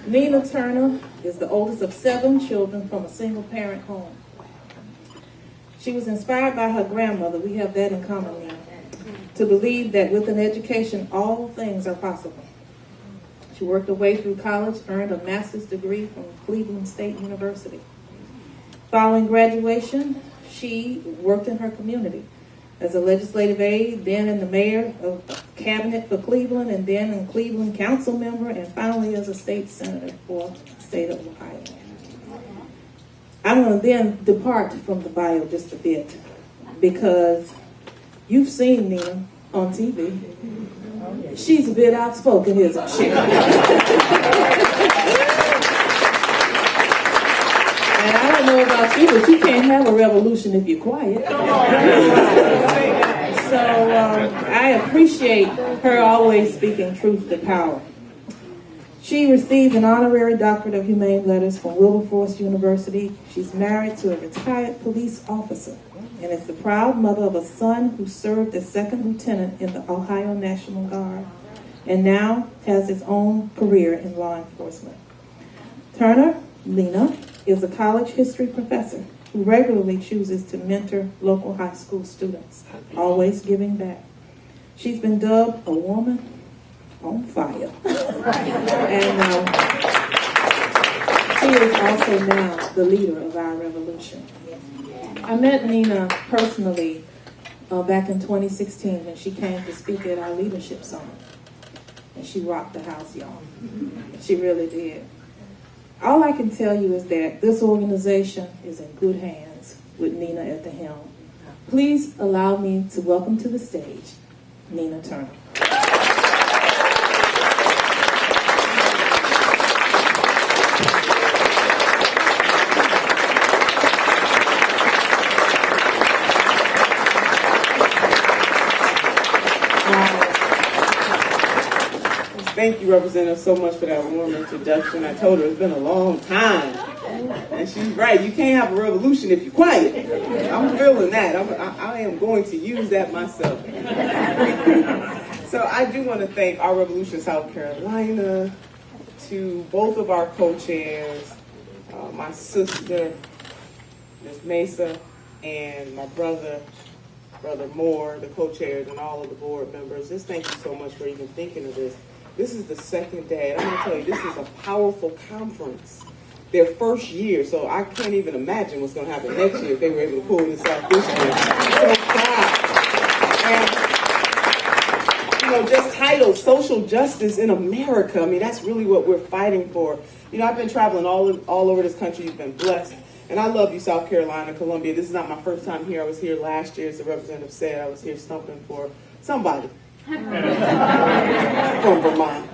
Nina Turner is the oldest of 7 children from a single-parent home. She was inspired by her grandmother, we have that in common, Nina, to believe that with an education, all things are possible. She worked her way through college, earned a master's degree from Cleveland State University. Following graduation, she worked in her community as a legislative aide, then in the mayor of cabinet for Cleveland, and then in Cleveland council member, and finally as a state senator for the state of Ohio. I'm going to then depart from the bio just a bit because you've seen Nina on TV. She's a bit outspoken, isn't she? And I don't know about you, but you can't have a revolution if you're quiet. So I appreciate her always speaking truth to power. She received an honorary doctorate of humane letters from Wilberforce University. She's married to a retired police officer and is the proud mother of a son who served as second lieutenant in the Ohio National Guard and now has his own career in law enforcement. Turner, Lena, is a college history professor who regularly chooses to mentor local high school students, always giving back. She's been dubbed a woman on fire. And she is also now the leader of our revolution. I met Nina personally back in 2016 when she came to speak at our leadership summit. And she rocked the house, y'all. She really did. All I can tell you is that this organization is in good hands with Nina at the helm. Please allow me to welcome to the stage Nina Turner. Thank you, Representative, so much for that warm introduction. I told her it's been a long time. And she's right. You can't have a revolution if you're quiet. I'm feeling that. I am going to use that myself. So I do want to thank our Revolution South Carolina, to both of our co-chairs, my sister, Ms. Mesa, and my Brother Moore, the co-chairs, and all of the board members. Just thank you so much for even thinking of this. This is the second day, and I'm going to tell you, this is a powerful conference. Their first year, so I can't even imagine what's going to happen next year if they were able to pull this off this year. So proud. And, just titled Social Justice in America. I mean, that's really what we're fighting for. I've been traveling all over this country. You've been blessed. And I love you, South Carolina, Columbia. This is not my first time here. I was here last year, as the representative said. I was here stumping for somebody. From Vermont.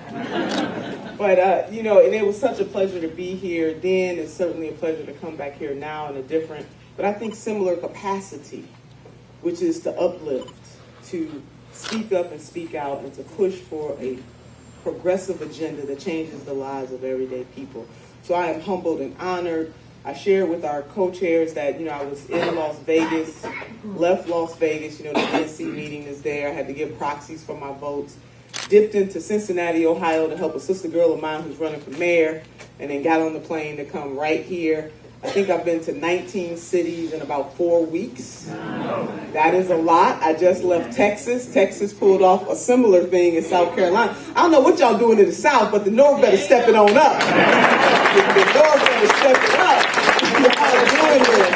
But, and it was such a pleasure to be here then. It's certainly a pleasure to come back here now in a different, but I think similar capacity, which is to uplift, to speak up and speak out, and to push for a progressive agenda that changes the lives of everyday people. So I am humbled and honored. I shared with our co-chairs that, I was in Las Vegas, left Las Vegas, the DNC meeting is there. I had to give proxies for my votes. Dipped into Cincinnati, Ohio to help a sister girl of mine who's running for mayor, and then got on the plane to come right here. I think I've been to 19 cities in about 4 weeks. That is a lot. I just left Texas. Texas pulled off a similar thing in South Carolina. I don't know what y'all doing in the South, but the North better step it on up. The North better step it up. Y'all doing this.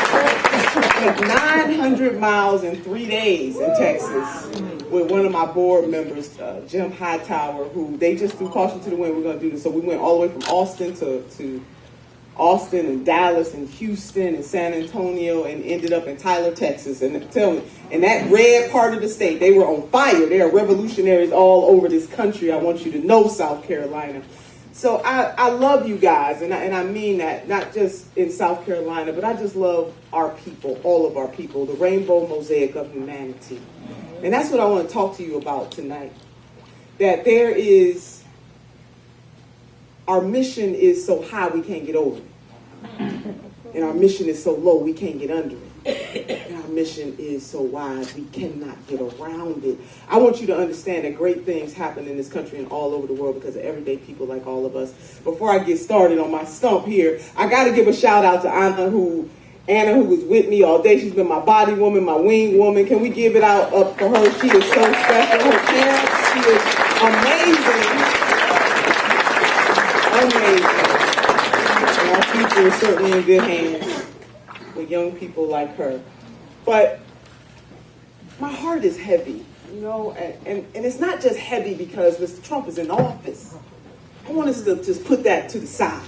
900 miles in 3 days in Texas with one of my board members, Jim Hightower, who they just threw caution to the wind. We're going to do this. So we went all the way from Austin to Austin and Dallas and Houston and San Antonio and ended up in Tyler, Texas. And tell me, in that red part of the state, they were on fire. There are revolutionaries all over this country. I want you to know, South Carolina. So I love you guys, and I mean that, not just in South Carolina, but I just love our people, all of our people, the rainbow mosaic of humanity. And that's what I want to talk to you about tonight. That there is, our mission is so high we can't get over it. And our mission is so low we can't get under it. And our mission is so wide, we cannot get around it. I want you to understand that great things happen in this country and all over the world because of everyday people like all of us. Before I get started on my stump here, I got to give a shout out to Anna, who was with me all day. She's been my body woman, my wing woman. Can we give it out up for her? She is so special. Her parents, she is amazing. And our future is certainly in good hands with young people like her. But my heart is heavy, you know, and it's not just heavy because Mr. Trump is in office. I want us to just put that to the side.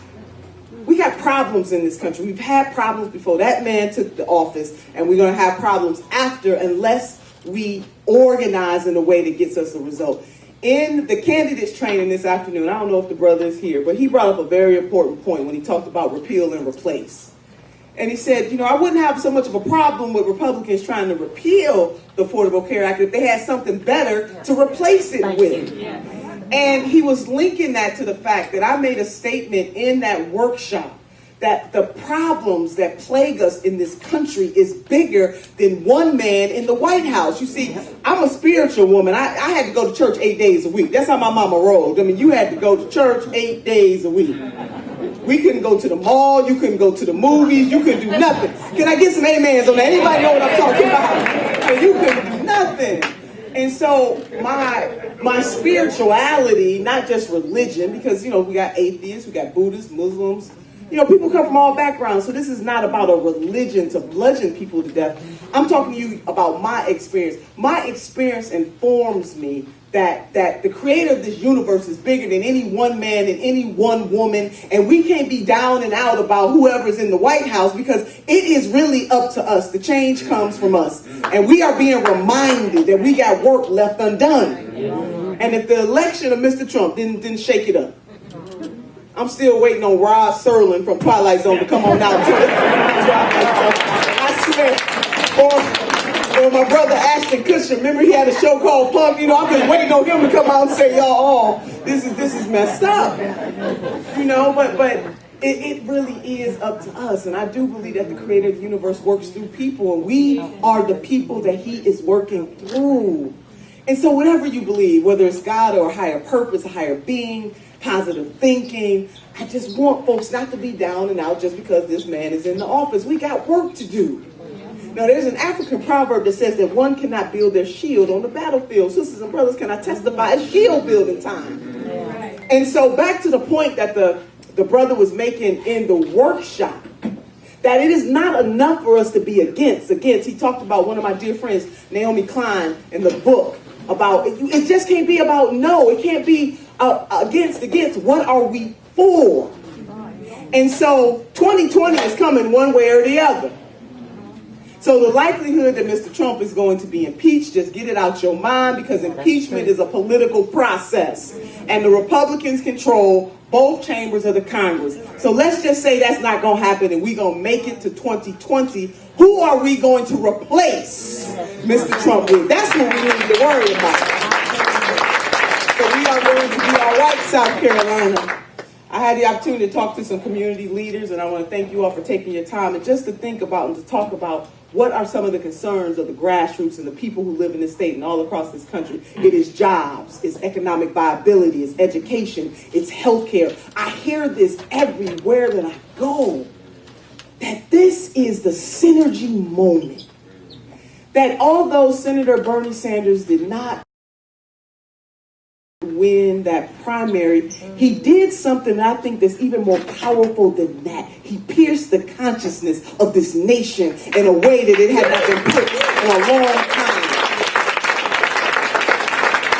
We got problems in this country. We've had problems before that man took the office, and we're going to have problems after unless we organize in a way that gets us a result. In the candidates training this afternoon, I don't know if the brother is here, but he brought up a very important point when he talked about repeal and replace. And he said, you know, I wouldn't have so much of a problem with Republicans trying to repeal the Affordable Care Act if they had something better to replace it with. And he was linking that to the fact that I made a statement in that workshop that the problems that plague us in this country is bigger than one man in the White House. You see, I'm a spiritual woman. I had to go to church 8 days a week. That's how my mama rolled. I mean, you had to go to church 8 days a week. We couldn't go to the mall. You couldn't go to the movies. You couldn't do nothing. Can I get some amens on that? Anybody know what I'm talking about? You couldn't do nothing. And so my spirituality, not just religion, because, you know, we got atheists, we got Buddhists, Muslims, you know, people come from all backgrounds. So this is not about a religion to bludgeon people to death. I'm talking to you about my experience. My experience informs me that the creator of this universe is bigger than any one man and any one woman. And we can't be down and out about whoever's in the White House because it is really up to us. The change comes from us. And we are being reminded that we got work left undone. And if the election of Mr. Trump didn't shake it up, I'm still waiting on Rod Serling from Twilight Zone to come on out to it. I swear. Or my brother Ashton Kutcher, remember he had a show called Punk? You know, I've been waiting on him to come out and say, y'all, this is messed up. You know, but it really is up to us. And I do believe that the creator of the universe works through people, and we are the people that he is working through. And so whatever you believe, whether it's God or a higher purpose, a higher being, positive thinking, I just want folks not to be down and out just because this man is in the office. We got work to do. Now, there's an African proverb that says that one cannot build their shield on the battlefield. Sisters and brothers, can I testify? It's shield building time. And so back to the point that the brother was making in the workshop, that it is not enough for us to be against. He talked about one of my dear friends, Naomi Klein, in the book about, it just can't be about no. It can't be against. What are we for? And so 2020 is coming one way or the other. So the likelihood that Mr. Trump is going to be impeached, just get it out your mind, because impeachment is a political process. And the Republicans control both chambers of the Congress. So let's just say that's not going to happen and we're going to make it to 2020. Who are we going to replace Mr. Trump with? That's what we need to worry about. So we are going to be all right, South Carolina. I had the opportunity to talk to some community leaders, and I want to thank you all for taking your time and just to think about and to talk about what are some of the concerns of the grassroots and the people who live in this state and all across this country. It is jobs, it's economic viability, it's education, it's healthcare. I hear this everywhere that I go, that this is the synergy moment. That although Senator Bernie Sanders did not win that primary, he did something that I think that's even more powerful than that. He pierced the consciousness of this nation in a way that it had not been put in a long time.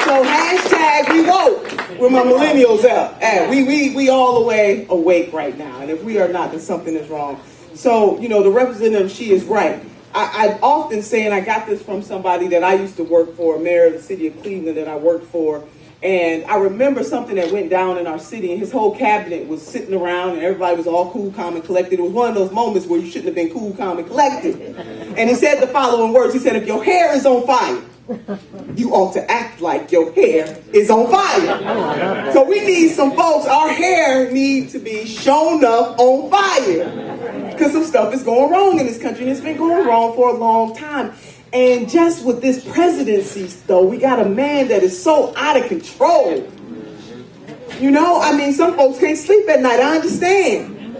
So hashtag we woke, where my millennials at. We all the way awake right now. And if we are not, then something is wrong. So, you know, the representative, she is right. I often say, and I got this from somebody that I used to work for, a mayor of the city of Cleveland that I worked for. And I remember something that went down in our city, and his whole cabinet was sitting around, and everybody was all cool, calm, and collected. It was one of those moments where you shouldn't have been cool, calm, and collected. And he said the following words. He said, if your hair is on fire, you ought to act like your hair is on fire. So we need some folks, our hair needs to be shown up on fire. because some stuff is going wrong in this country, and it's been going wrong for a long time. And just with this presidency, though, we got a man that is so out of control. You know, I mean, some folks can't sleep at night, I understand.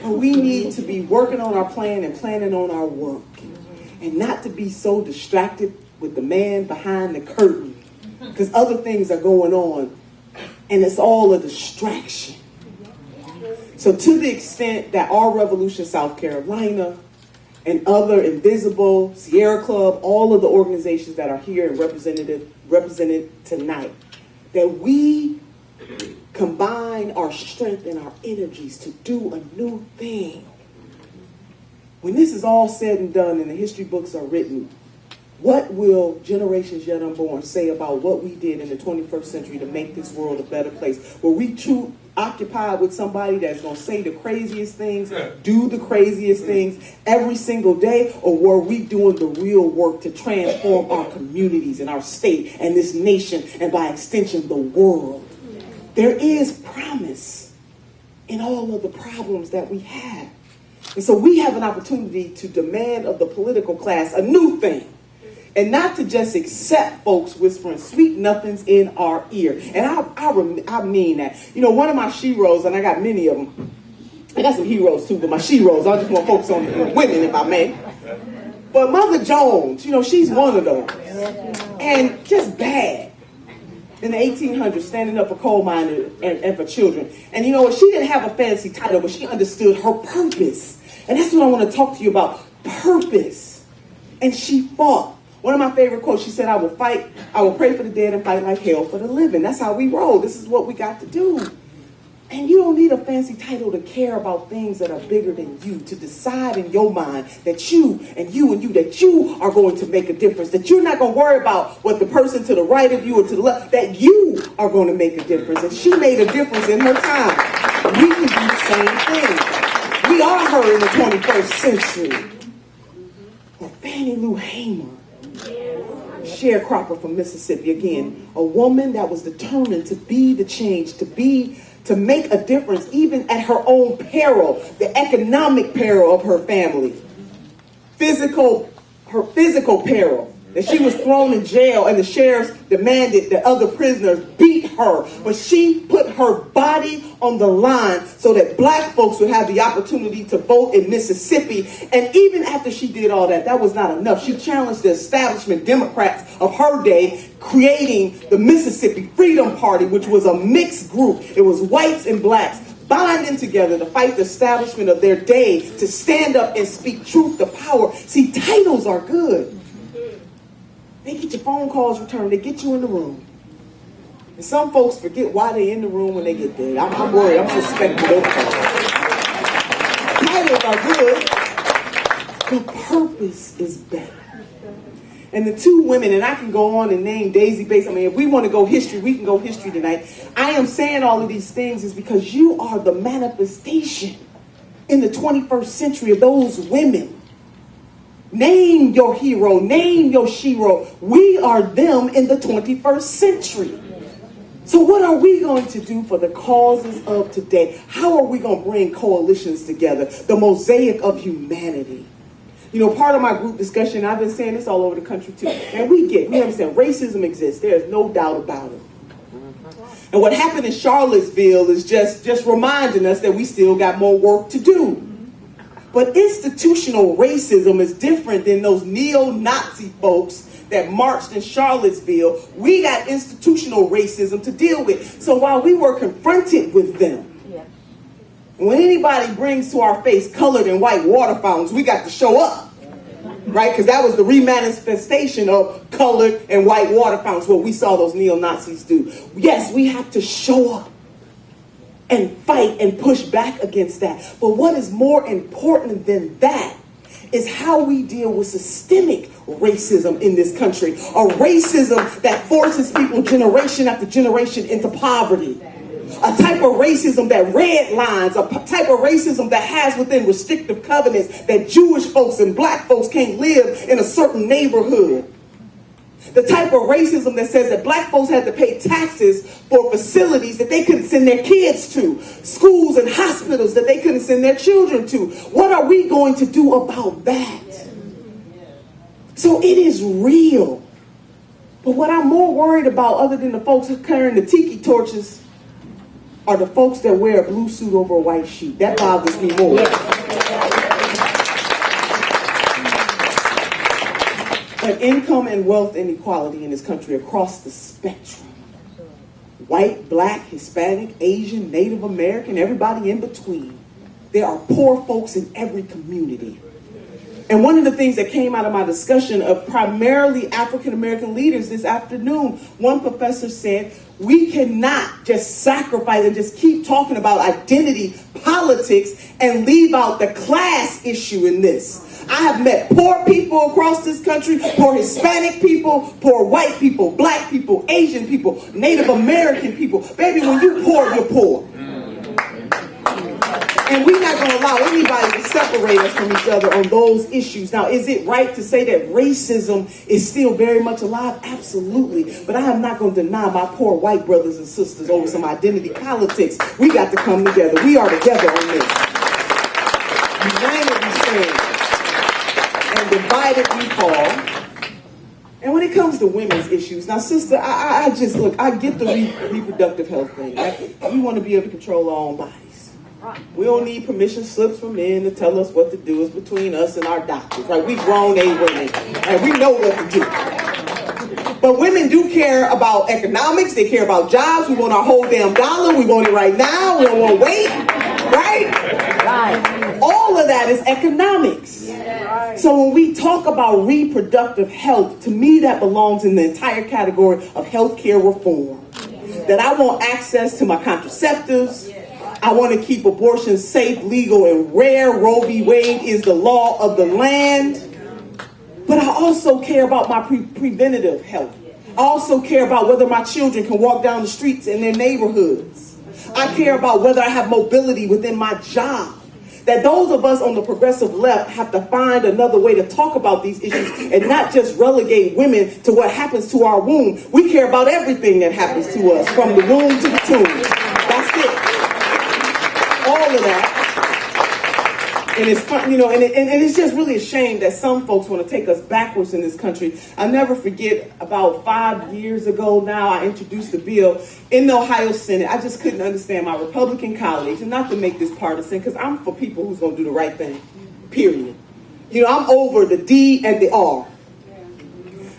But we need to be working on our plan and planning on our work. And not to be so distracted with the man behind the curtain. Because other things are going on. And it's all a distraction. So to the extent that our Revolution South Carolina and other Invisible, Sierra Club, all of the organizations that are here and represented tonight, that we combine our strength and our energies to do a new thing. When this is all said and done and the history books are written, what will generations yet unborn say about what we did in the 21st century to make this world a better place? Were we too occupied with somebody that's going to say the craziest things, do the craziest things every single day? Or were we doing the real work to transform our communities and our state and this nation and by extension the world? There is promise in all of the problems that we have. And so we have an opportunity to demand of the political class a new thing. And not to just accept folks whispering sweet nothings in our ear. And I mean that. You know, one of my sheroes, and I got many of them. I got some heroes too, but my sheroes, I just want to focus on women if I may. But Mother Jones, you know, she's one of those. And just bad. In the 1800s, standing up for coal miners and for children. And you know what? She didn't have a fancy title, but she understood her purpose. And that's what I want to talk to you about. Purpose. And she fought. One of my favorite quotes, she said, I will pray for the dead and fight like hell for the living. That's how we roll. This is what we got to do. And you don't need a fancy title to care about things that are bigger than you, to decide in your mind that you and you and you, that you are going to make a difference, that you're not going to worry about what the person to the right of you or to the left, that you are going to make a difference. And she made a difference in her time. We can do the same thing. We are her in the 21st century. Or Fannie Lou Hamer. Sharecropper from Mississippi, again, a woman that was determined to be the change, to make a difference, even at her own peril, the economic peril of her family, her physical peril, that she was thrown in jail and the sheriffs demanded that other prisoners beat her, but she put her body on the line so that black folks would have the opportunity to vote in Mississippi. And even after she did all that, that was not enough. She challenged the establishment Democrats of her day, creating the Mississippi Freedom Party, which was a mixed group. It was whites and blacks binding together to fight the establishment of their day, to stand up and speak truth to power. See, titles are good. They get your phone calls returned. They get you in the room. And some folks forget why they're in the room when they get there. I'm worried. I'm suspecting those calls. Titles are good. The purpose is better. And the two women, and I can go on and name Daisy Bates. I mean, if we want to go history, we can go history tonight. I am saying all of these things is because you are the manifestation in the 21st century of those women. Name your hero, name your shero. We are them in the 21st century. So what are we going to do for the causes of today? How are we going to bring coalitions together? The mosaic of humanity. You know, part of my group discussion, I've been saying this all over the country too, and we understand racism exists. There's no doubt about it. And what happened in Charlottesville is just reminding us that we still got more work to do. But institutional racism is different than those neo-Nazi folks that marched in Charlottesville. We got institutional racism to deal with. So while we were confronted with them, when anybody brings to our face colored and white water fountains, we got to show up, right? Because that was the remanifestation of colored and white water fountains, what we saw those neo-Nazis do. Yes, we have to show up and fight and push back against that. But what is more important than that is how we deal with systemic racism in this country. A racism that forces people generation after generation into poverty. A type of racism that redlines, a type of racism that has within restrictive covenants that Jewish folks and black folks can't live in a certain neighborhood. The type of racism that says that black folks had to pay taxes for facilities that they couldn't send their kids to, schools and hospitals that they couldn't send their children to. What are we going to do about that? So it is real. But what I'm more worried about, other than the folks who carrying the tiki torches, are the folks that wear a blue suit over a white sheet. That bothers me more. But income and wealth inequality in this country across the spectrum. White, black, Hispanic, Asian, Native American, everybody in between. There are poor folks in every community. And one of the things that came out of my discussion of primarily African American leaders this afternoon, one professor said, we cannot just sacrifice and just keep talking about identity politics and leave out the class issue in this. I have met poor people across this country, poor Hispanic people, poor white people, black people, Asian people, Native American people. Baby, when you poor, you're poor. And we're not going to allow anybody to separate us from each other on those issues. Now, is it right to say that racism is still very much alive? Absolutely. But I am not going to deny my poor white brothers and sisters over some identity politics. We got to come together. We are together on this. United we stand, and divided we fall. And when it comes to women's issues, now, sister, I just, look, I get the reproductive health thing. Right? We want to be able to control our own bodies. We don't need permission slips from men to tell us what to do. It's between us and our doctors. Right? We grown women. Right? We know what to do. But women do care about economics. They care about jobs. We want our whole damn dollar. We want it right now. We don't want to wait. Right? All of that is economics. So when we talk about reproductive health, to me that belongs in the entire category of healthcare reform. That I want access to my contraceptives. I want to keep abortion safe, legal, and rare. Roe v. Wade is the law of the land. But I also care about my preventative health. I also care about whether my children can walk down the streets in their neighborhoods. I care about whether I have mobility within my job. That those of us on the progressive left have to find another way to talk about these issues and not just relegate women to what happens to our womb. We care about everything that happens to us, from the womb to the tomb. That's it. All of that. And it's fun, you know, and it's just really a shame that some folks want to take us backwards in this country. I'll never forget, about 5 years ago now, I introduced a bill in the Ohio Senate. I just couldn't understand my Republican colleagues, and not to make this partisan, because I'm for people who's going to do the right thing, period. You know, I'm over the D and the R.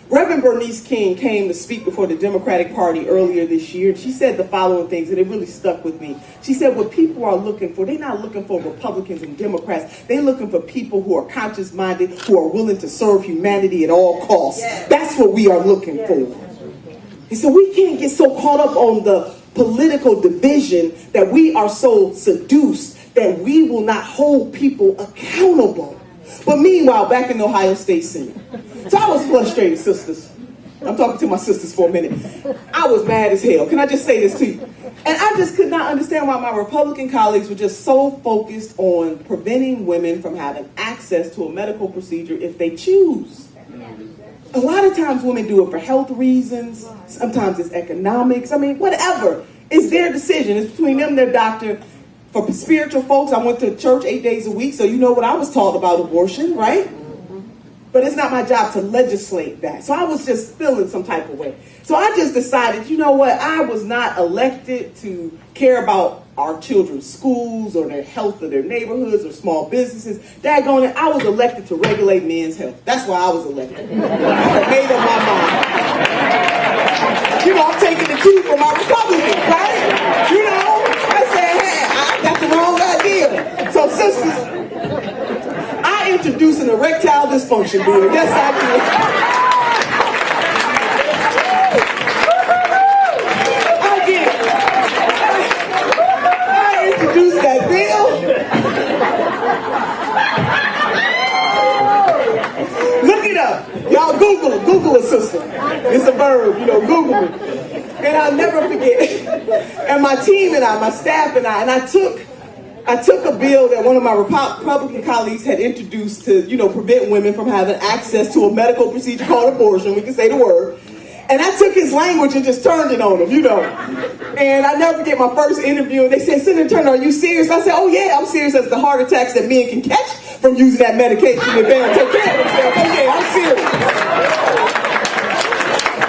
Reverend Bernice King came to speak before the Democratic Party earlier this year. She said the following things, and it really stuck with me. She said what people are looking for, they're not looking for Republicans and Democrats. They're looking for people who are conscious-minded, who are willing to serve humanity at all costs. Yeah. That's what we are looking for. And so we can't get so caught up on the political division that we are so seduced that we will not hold people accountable. But meanwhile, back in the Ohio State Senate, so I was frustrated, sisters. I'm talking to my sisters for a minute. I was mad as hell. Can I just say this to you? And I just could not understand why my Republican colleagues were just so focused on preventing women from having access to a medical procedure if they choose. A lot of times women do it for health reasons. Sometimes it's economics. I mean, whatever. It's their decision. It's between them and their doctor. For spiritual folks, I went to church 8 days a week, so you know what I was taught about abortion, right? But it's not my job to legislate that. So I was just feeling some type of way. So I just decided, you know what? I was not elected to care about our children's schools or their health or their neighborhoods or small businesses. Daggone it, I was elected to regulate men's health. That's why I was elected. I made up my mind. You know, I'm taking the cue from my Republicans, right? You know, I said, hey, I got the wrong idea. So sisters, I introduced an erectile dysfunction bill. Yes, I did. I did. I introduced that bill. Look it up. Y'all Google it. Google it, sister. It's a verb, you know, Google it. And I'll never forget. And my team and I, my staff and I took I took a bill that one of my Republican colleagues had introduced to, prevent women from having access to a medical procedure called abortion. We can say the word. And I took his language and just turned it on him, And I never forget my first interview, and they said, Senator Turner, are you serious? I said, oh yeah, I'm serious as the heart attacks that men can catch from using that medication if they don't take care of themselves. Oh yeah, I'm serious.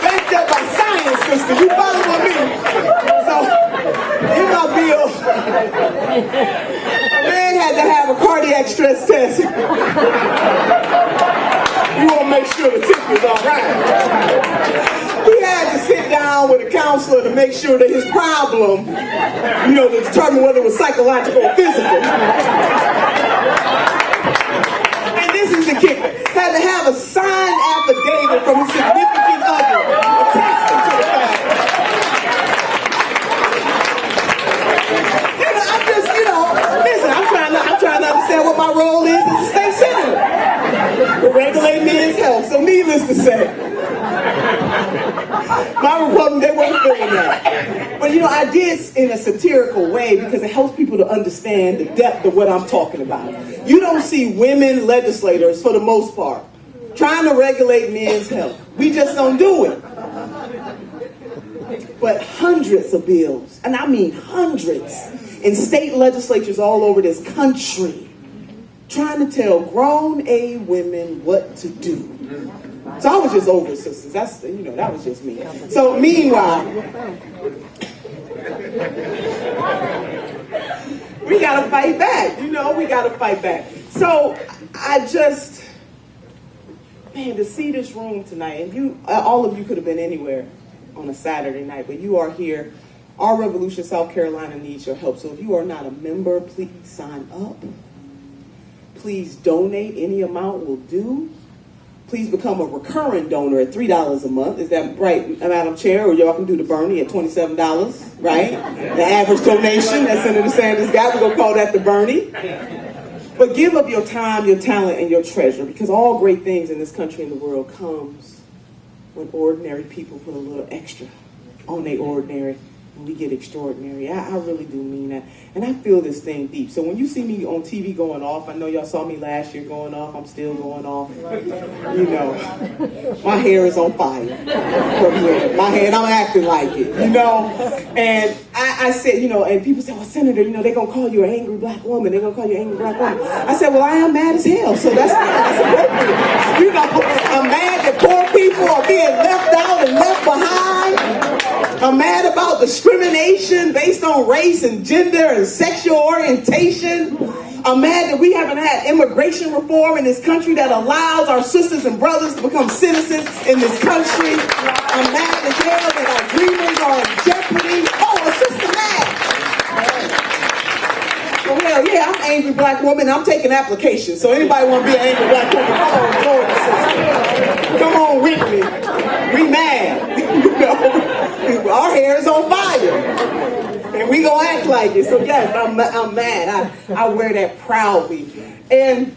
Backed up by science, sister. You following me? So, in my bill, a man had to have a cardiac stress test. We want to make sure the tip is all right. He had to sit down with a counselor to make sure that his problem, to determine whether it was psychological or physical. And this is the kicker. Had to have a signed affidavit from his significant other attesting to the fact. Listen, I'm trying to understand what my role is as a state senator. To regulate men's health. So needless to say, my Republican, they weren't feeling that. But I did in a satirical way because it helps people to understand the depth of what I'm talking about. You don't see women legislators, for the most part, trying to regulate men's health. We just don't do it. But hundreds of bills, and I mean hundreds, in state legislatures all over this country, trying to tell grown A women what to do. So I was just over it, sisters. That was just me. So meanwhile, we gotta fight back. We gotta fight back. So I just, to see this room tonight, and all of you could have been anywhere on a Saturday night, but you are here. Our Revolution South Carolina needs your help. So if you are not a member, please sign up. Please donate. Any amount will do. Please become a recurring donor at $3 a month. Is that right, Madam Chair? Or y'all can do the Bernie at $27, right? The average donation that Senator Sanders got, we're going to call that the Bernie. But give up your time, your talent, and your treasure, because all great things in this country and the world comes when ordinary people put a little extra on their ordinary. And we get extraordinary. I really do mean that. And I feel this thing deep. So when you see me on TV going off, I know y'all saw me last year going off. I'm still going off. My hair is on fire. My hair, and I'm acting like it, And I said, and people say, well, Senator, they're going to call you an angry black woman. They're going to call you an angry black woman. I said, well, I am mad as hell. So that's appropriate. I'm mad that poor people are being left out and left behind. I'm mad about discrimination based on race and gender and sexual orientation. I'm mad that we haven't had immigration reform in this country that allows our sisters and brothers to become citizens in this country. I'm mad as hell that our dreamers are in jeopardy. Oh, a sister mad. Well, hell yeah, I'm an angry black woman. I'm taking applications. So anybody want to be an angry black woman, come on, join us. Come on with me. We mad. Our hair is on fire. And we gonna act like it. So yes, I'm mad. I wear that proudly. And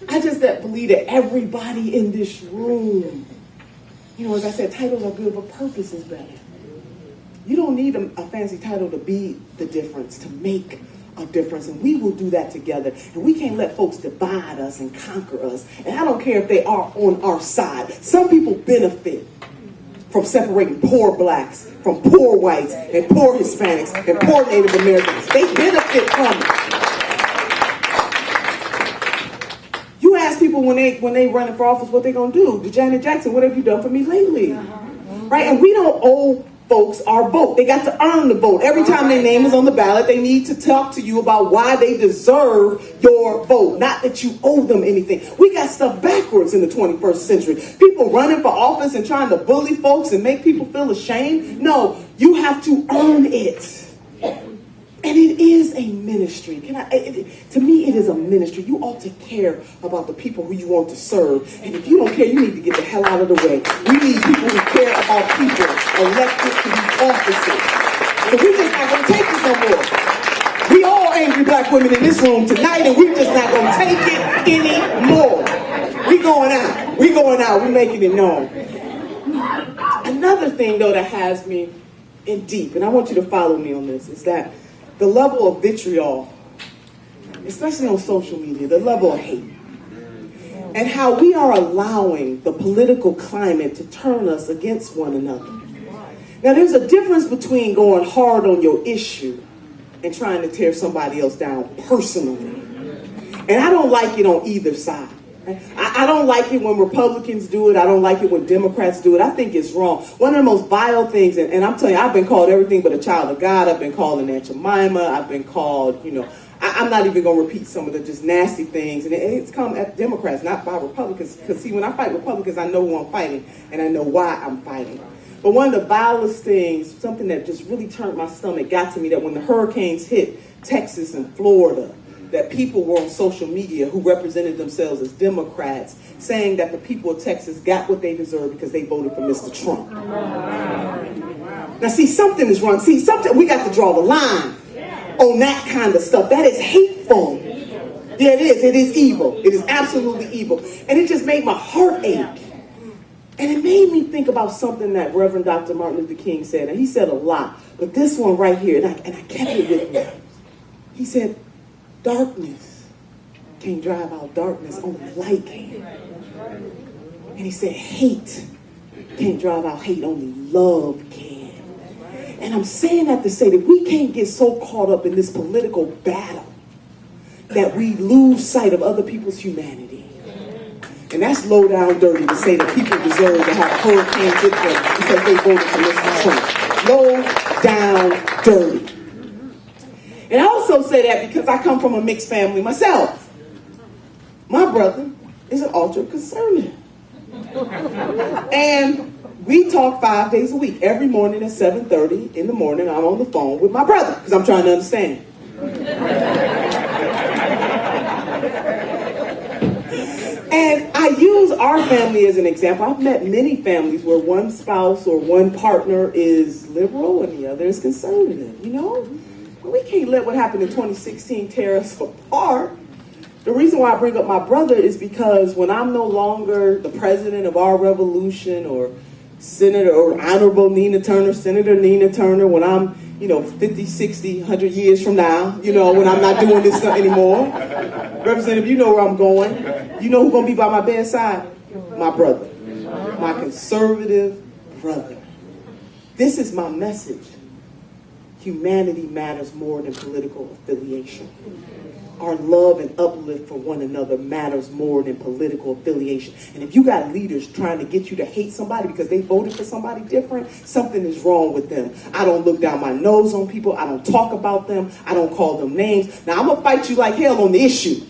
I just believe that everybody in this room, as I said, titles are good, but purpose is better. You don't need a fancy title to be the difference, to make a difference, and we will do that together. And we can't let folks divide us and conquer us. And I don't care if they are on our side. Some people benefit from separating poor blacks from poor whites and poor Hispanics and poor Native Americans. They benefit from it. You ask people when they running for office what they gonna do. Janet Jackson, what have you done for me lately? Right? And we don't owe folks our vote. They got to earn the vote. Every time their name is on the ballot, they need to talk to you about why they deserve your vote. Not that you owe them anything. We got stuff backwards in the 21st century. People running for office and trying to bully folks and make people feel ashamed. No, you have to earn it. And it is a ministry. To me, it is a ministry. You ought to care about the people who you want to serve. And if you don't care, you need to get the hell out of the way. We need people who care about people elected to these offices. So we're just not going to take this no more. We all angry black women in this room tonight, and we're just not going to take it anymore. We going out. We going out. We're making it known. Another thing, though, that has me in deep, and I want you to follow me on this, is that the level of vitriol especially on social media, the level of hate. And how we are allowing the political climate to turn us against one another. Now, there's a difference between going hard on your issue and trying to tear somebody else down personally. And I don't like it on either side. I don't like it when Republicans do it. I don't like it when Democrats do it. I think it's wrong. One of the most vile things, and I'm telling you, I've been called everything but a child of God. I've been called an Aunt Jemima. I've been called, I'm not even going to repeat some of the just nasty things. And it's come at Democrats, not by Republicans. Because, see, when I fight Republicans, I know who I'm fighting, and I know why I'm fighting. But one of the vilest things, something that just really turned my stomach, got to me, that when the hurricanes hit Texas and Florida, that people were on social media who represented themselves as Democrats saying that the people of Texas got what they deserved because they voted for Mr. Trump. Now, see, something is wrong. See, we got to draw the line on that kind of stuff. That is hateful. Yeah, it is. It is evil. It is absolutely evil. And it just made my heart ache. And it made me think about something that Reverend Dr. Martin Luther King said. And he said a lot. But this one right here, and I kept it with me. He said, darkness can't drive out darkness, only light can. And he said, hate can't drive out hate, only love can. And I'm saying that to say that we can't get so caught up in this political battle that we lose sight of other people's humanity. And that's low down dirty to say that people deserve to have a hurricane hit them because they voted for Mr. Trump. Low down dirty. And I also say that because I come from a mixed family myself. My brother is an ultra-conservative. And we talk 5 days a week. Every morning at 7:30 in the morning, I'm on the phone with my brother because I'm trying to understand. And I use our family as an example. I've met many families where one spouse or one partner is liberal and the other is conservative, But we can't let what happened in 2016 tear us apart. The reason why I bring up my brother is because when I'm no longer the president of our revolution or Senator or Honorable Nina Turner, Senator Nina Turner, when I'm, 50, 60, 100 years from now, when I'm not doing this stuff anymore. Representative, you know where I'm going. You know who's going to be by my bedside? My brother. My conservative brother. This is my message. Humanity matters more than political affiliation. Our love and uplift for one another matters more than political affiliation. And if you got leaders trying to get you to hate somebody because they voted for somebody different, something is wrong with them. I don't look down my nose on people. I don't talk about them. I don't call them names. Now, I'm going to fight you like hell on the issue.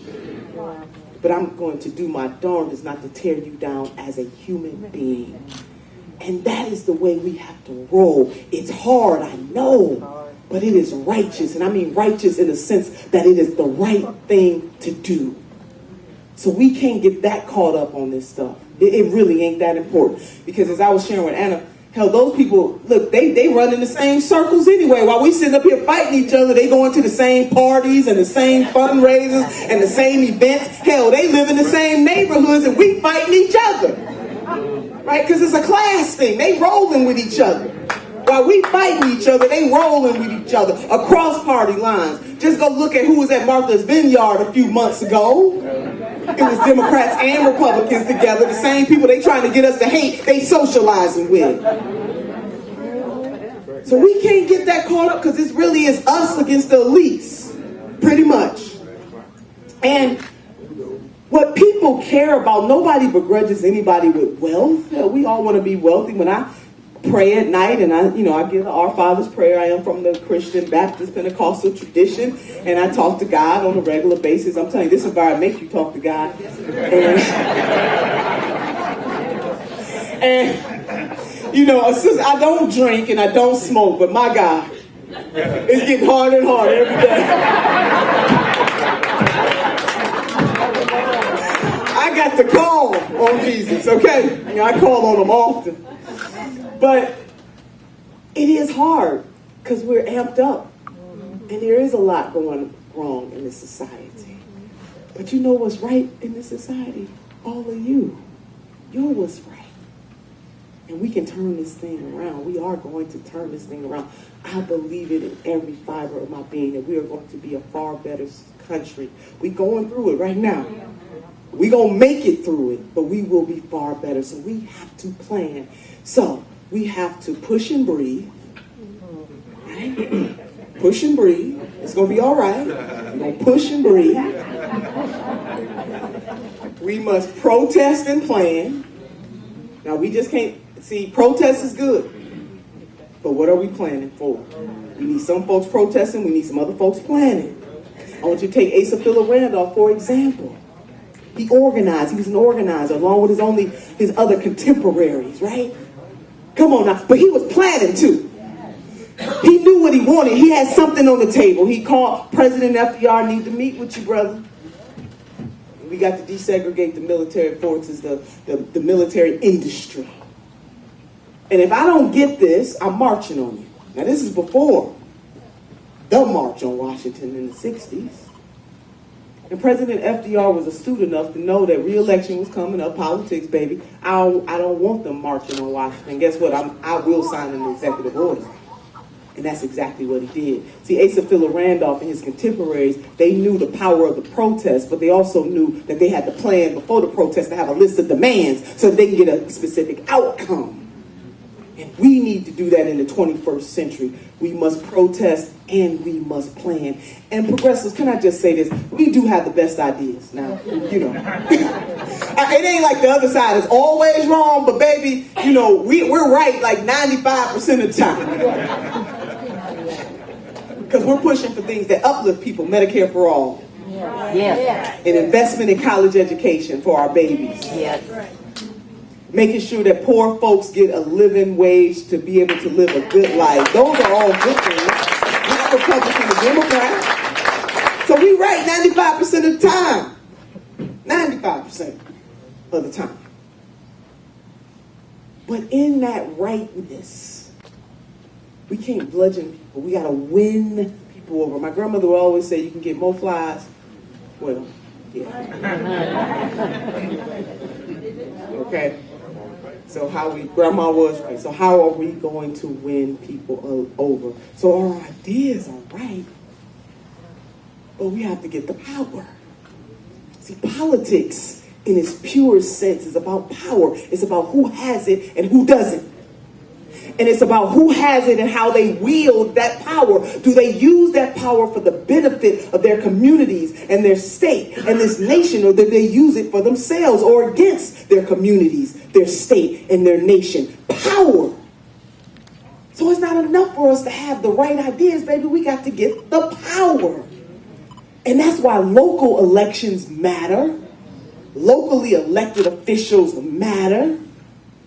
But I'm going to do my darndest not to tear you down as a human being. And that is the way we have to roll. It's hard, I know. But it is righteous, and I mean righteous in the sense that it is the right thing to do. So we can't get that caught up on this stuff. It really ain't that important. Because as I was sharing with Anna, hell, those people, look, they run in the same circles anyway. While we sitting up here fighting each other, they going to the same parties and the same fundraisers and the same events. Hell, they live in the same neighborhoods and we fighting each other. Right? Because it's a class thing. They rolling with each other. While we fighting each other, they rolling with each other across party lines. Just go look at who was at Martha's Vineyard a few months ago. It was Democrats and Republicans together. The same people they trying to get us to hate, they socializing with. So we can't get that caught up because this really is us against the elites. Pretty much. And what people care about, nobody begrudges anybody with wealth. We all want to be wealthy. When I pray at night and I give the Our Father's prayer. I am from the Christian Baptist Pentecostal tradition and I talk to God on a regular basis. I'm telling you, this environment makes you talk to God. And since I don't drink and I don't smoke, but my God, it's getting harder and harder every day. I got to call on Jesus, okay? I call on him often. But it is hard because we're amped up. And there is a lot going wrong in this society. But you know what's right in this society? All of you. You're what's right. And we can turn this thing around. We are going to turn this thing around. I believe it in every fiber of my being that we are going to be a far better country. We're going through it right now. We're going to make it through it, but we will be far better. So we have to plan. So we have to push and breathe. Right? Push and breathe. It's going to be all right. We're going to push and breathe. We must protest and plan. Now, we just can't, see, protest is good. But what are we planning for? We need some folks protesting. We need some other folks planning. I want you to take Asa Philip Randolph, for example. He organized. He was an organizer along with his other contemporaries, right? Come on now. But he was planning too. He knew what he wanted. He had something on the table. He called President FDR, need to meet with you, brother. We got to desegregate the military forces, the military industry. And if I don't get this, I'm marching on you. Now, this is before the March on Washington in the 60s. And President FDR was astute enough to know that re-election was coming up, politics, baby. I don't want them marching on Washington. Guess what? I will sign an executive order. And that's exactly what he did. See, Asa Philip Randolph and his contemporaries, they knew the power of the protest, but they also knew that they had to plan before the protest to have a list of demands so that they can get a specific outcome. And we need to do that in the 21st century. We must protest and we must plan. And progressives, can I just say this? We do have the best ideas. Now, you know. It ain't like the other side is always wrong, but baby, you know, we're right like 95% of the time. Because we're pushing for things that uplift people, Medicare for all. Yes. An investment in college education for our babies. Yes. Making sure that poor folks get a living wage to be able to live a good life. Those are all good things. Not Republican or Democrat. So we right 95% of the time. 95% of the time. But in that rightness, we can't bludgeon people. We got to win people over. My grandmother would always say, you can get more flies. Well, yeah. Okay. So grandma was right. So how are we going to win people over? So our ideas are right, but we have to get the power. See, politics in its purest sense is about power. It's about who has it and who doesn't. And it's about who has it and how they wield that power. Do they use that power for the benefit of their communities and their state and this nation, or do they use it for themselves or against their communities, their state, and their nation? Power. So it's not enough for us to have the right ideas, baby. We got to get the power. And that's why local elections matter. Locally elected officials matter.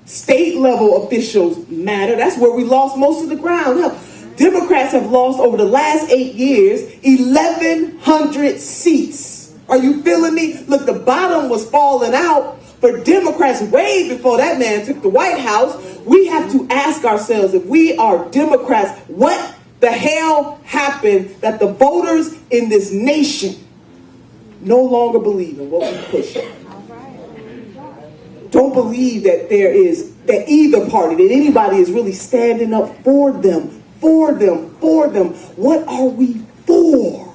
State level officials matter. That's where we lost most of the ground. Hell, Democrats have lost over the last 8 years 1,100 seats. Are you feeling me? Look, the bottom was falling out for Democrats way before that man took the White House. We have to ask ourselves, if we are Democrats, what the hell happened that the voters in this nation no longer believe in what we push? Don't believe that that either party, that anybody is really standing up for them, for them, for them. What are we for?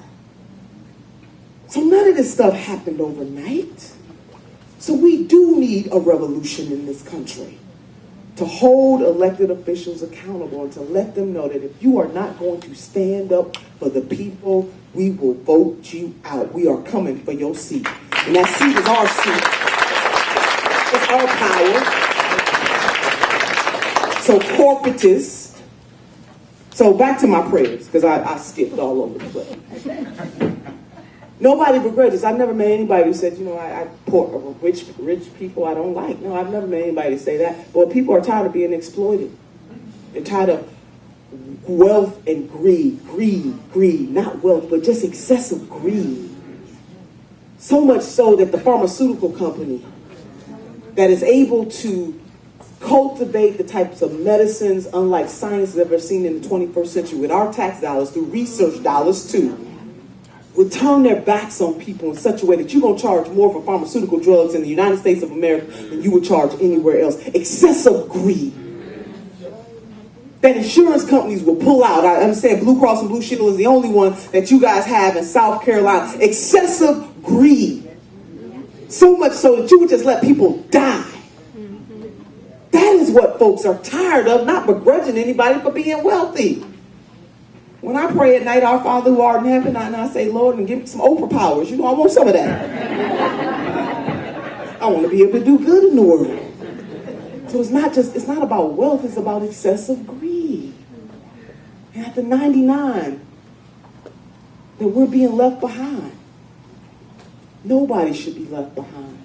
So none of this stuff happened overnight. So we do need a revolution in this country to hold elected officials accountable and to let them know that if you are not going to stand up for the people, we will vote you out. We are coming for your seat. And that seat is our seat. It's our power. So corporatists. So back to my prayers, because I skipped all over the place. Nobody begrudges. I've never met anybody who said, you know, I poor rich people I don't like. No, I've never met anybody to say that. But people are tired of being exploited. They're tired of wealth and greed. Not wealth, but just excessive greed. So much so that the pharmaceutical company that is able to cultivate the types of medicines unlike science has ever seen in the 21st century with our tax dollars, through research dollars too, would turn their backs on people in such a way that you're going to charge more for pharmaceutical drugs in the United States of America than you would charge anywhere else. Excessive greed. That insurance companies will pull out. I understand Blue Cross and Blue Shield is the only one that you guys have in South Carolina. Excessive greed. So much so that you would just let people die. That is what folks are tired of, not begrudging anybody for being wealthy. When I pray at night, our Father who art in heaven, and I say, Lord, and give me some Oprah powers. You know, I want some of that. I want to be able to do good in the world. So it's not about wealth, it's about excessive greed. And at the 99, that we're being left behind. Nobody should be left behind.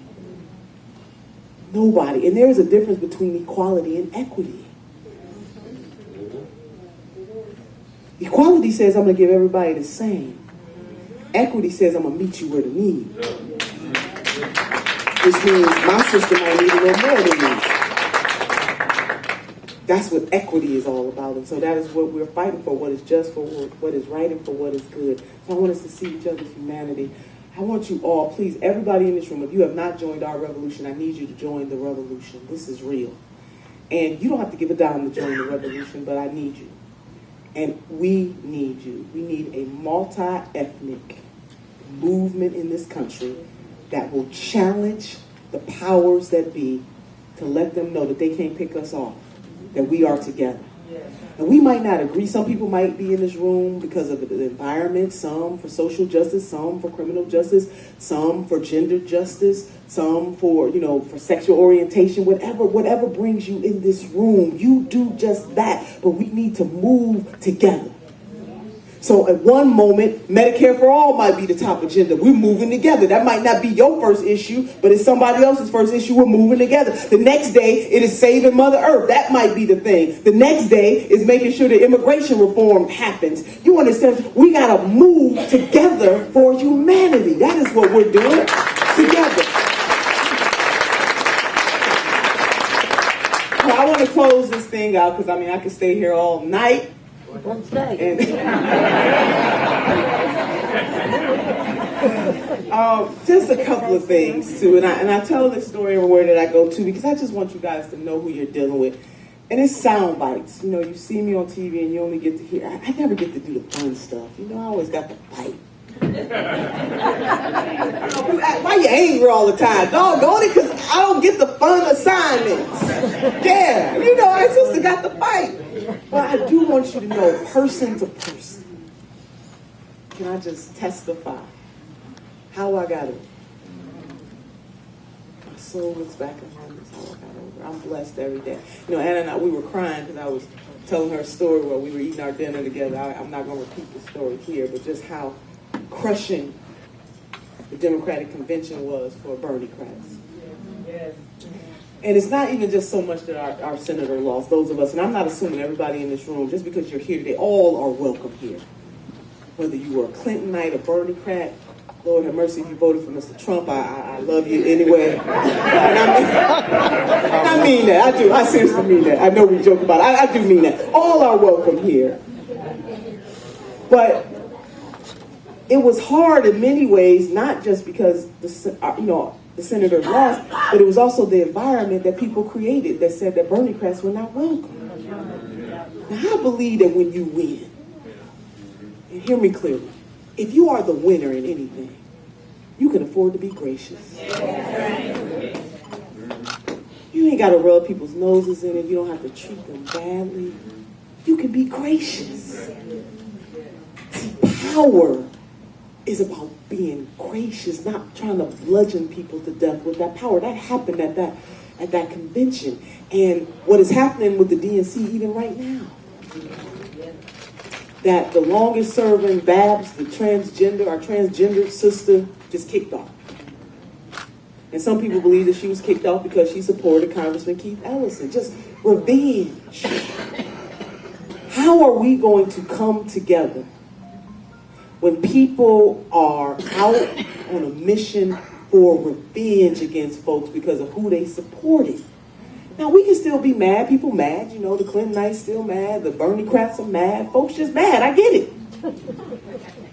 Nobody. And there is a difference between equality and equity. Equality says I'm going to give everybody the same. Equity says I'm going to meet you where the need. Which means my sister might need a little more than me. That's what equity is all about. And so that is what we're fighting for, what is just, for what is right, and for what is good. So I want us to see each other's humanity. I want you all, please, everybody in this room, if you have not joined our revolution, I need you to join the revolution. This is real. And you don't have to give a dime to join the revolution, but I need you. And we need you. We need a multi-ethnic movement in this country that will challenge the powers that be to let them know that they can't pick us off, that we are together. And we might not agree. Some people might be in this room because of the environment, some for social justice, some for criminal justice, some for gender justice, some for, for sexual orientation, whatever brings you in this room, you do just that. But we need to move together. So at one moment, Medicare for all might be the top agenda. We're moving together. That might not be your first issue, but it's somebody else's first issue. We're moving together. The next day, it is saving Mother Earth. That might be the thing. The next day is making sure the immigration reform happens. You understand? We got to move together for humanity. That is what we're doing together. Well, I want to close this thing out because, I could stay here all night. And just a couple of things too, and I tell this story everywhere that I go to because I just want you guys to know who you're dealing with. And it's sound bites. You see me on TV and you only get to hear. I never get to do the fun stuff. I always got to fight. Why you angry all the time? Doggone it, because I don't get the fun assignments. Yeah, I just got to fight. But I do want you to know, person to person, can I just testify how I got it? My soul looks back and wonders how I got over. I'm blessed every day. Anna and I, we were crying because I was telling her a story while we were eating our dinner together. I'm not going to repeat the story here, but just how crushing the Democratic convention was for Bernie-crats. Yes. And it's not even just so much that our senator lost, those of us, and I'm not assuming everybody in this room, just because you're here today, all are welcome here. Whether you were a Clintonite or Bernie-crat, Lord have mercy if you voted for Mr. Trump, I love you anyway. And I mean that, I do, I seriously mean that. I know we joke about it, I do mean that. All are welcome here. But it was hard in many ways, not just because the senators lost, but it was also the environment that people created that said that Bernie-crats were not welcome. Now, I believe that when you win, and hear me clearly, if you are the winner in anything, you can afford to be gracious. You ain't got to rub people's noses in it. You don't have to treat them badly. You can be gracious. See, power is about being gracious, not trying to bludgeon people to death with that power. That happened at that convention. And what is happening with the DNC even right now, that the longest serving Babs, our transgender sister, just kicked off. And some people believe that she was kicked off because she supported Congressman Keith Ellison. Just revenge. How are we going to come together when people are out on a mission for revenge against folks because of who they supported? Now, we can still be mad. People mad. The Clintonites still mad. The Bernie-crats are mad. Folks just mad. I get it.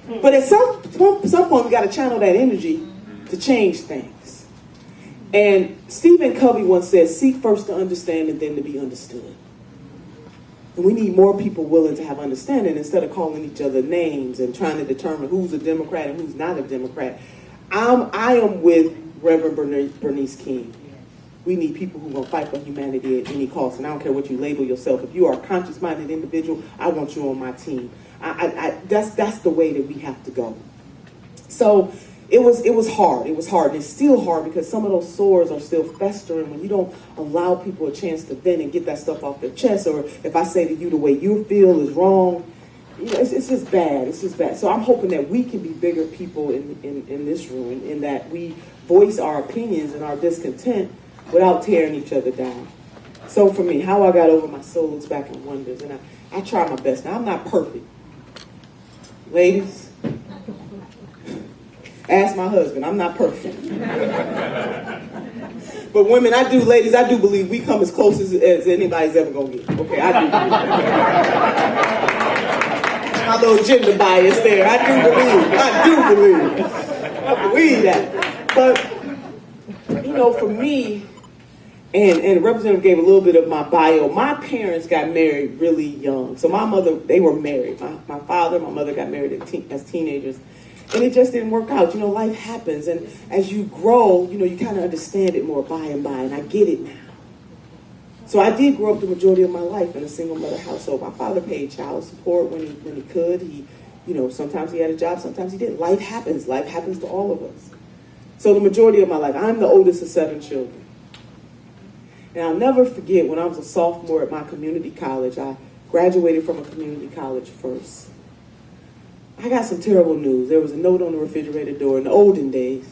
But at some point, we got to channel that energy to change things. And Stephen Covey once said, seek first to understand and then to be understood. And we need more people willing to have understanding instead of calling each other names and trying to determine who's a Democrat and who's not a Democrat. I am with Reverend Bernice King. We need people who are going to fight for humanity at any cost. And I don't care what you label yourself. If you are a conscious-minded individual, I want you on my team. That's the way that we have to go. So it was hard. It was hard. And it's still hard because some of those sores are still festering when you don't allow people a chance to vent and get that stuff off their chest. Or if I say to you the way you feel is wrong, you know, it's just bad. It's just bad. So I'm hoping that we can be bigger people in this room, in that we voice our opinions and our discontent without tearing each other down. So for me, how I got over my soul looks back and wonders. And I try my best. Now, I'm not perfect. Ladies, ask my husband. I'm not perfect. But women, ladies, I do believe we come as close as anybody's ever going to get. Okay, I do. My little gender bias there. I do believe that. But, you know, for me, and the representative gave a little bit of my bio. My parents got married really young. So my mother, they were married. My father, my mother got married as teenagers. And it just didn't work out. You know, life happens. And as you grow, you know, you kind of understand it more by and by. And I get it now. So I did grow up the majority of my life in a single mother household. My father paid child support when he could. He, you know, sometimes he had a job, sometimes he didn't. Life happens. Life happens to all of us. So the majority of my life, I'm the oldest of 7 children. And I'll never forget when I was a sophomore at my community college. I graduated from a community college first. I got some terrible news. There was a note on the refrigerator door. In the olden days,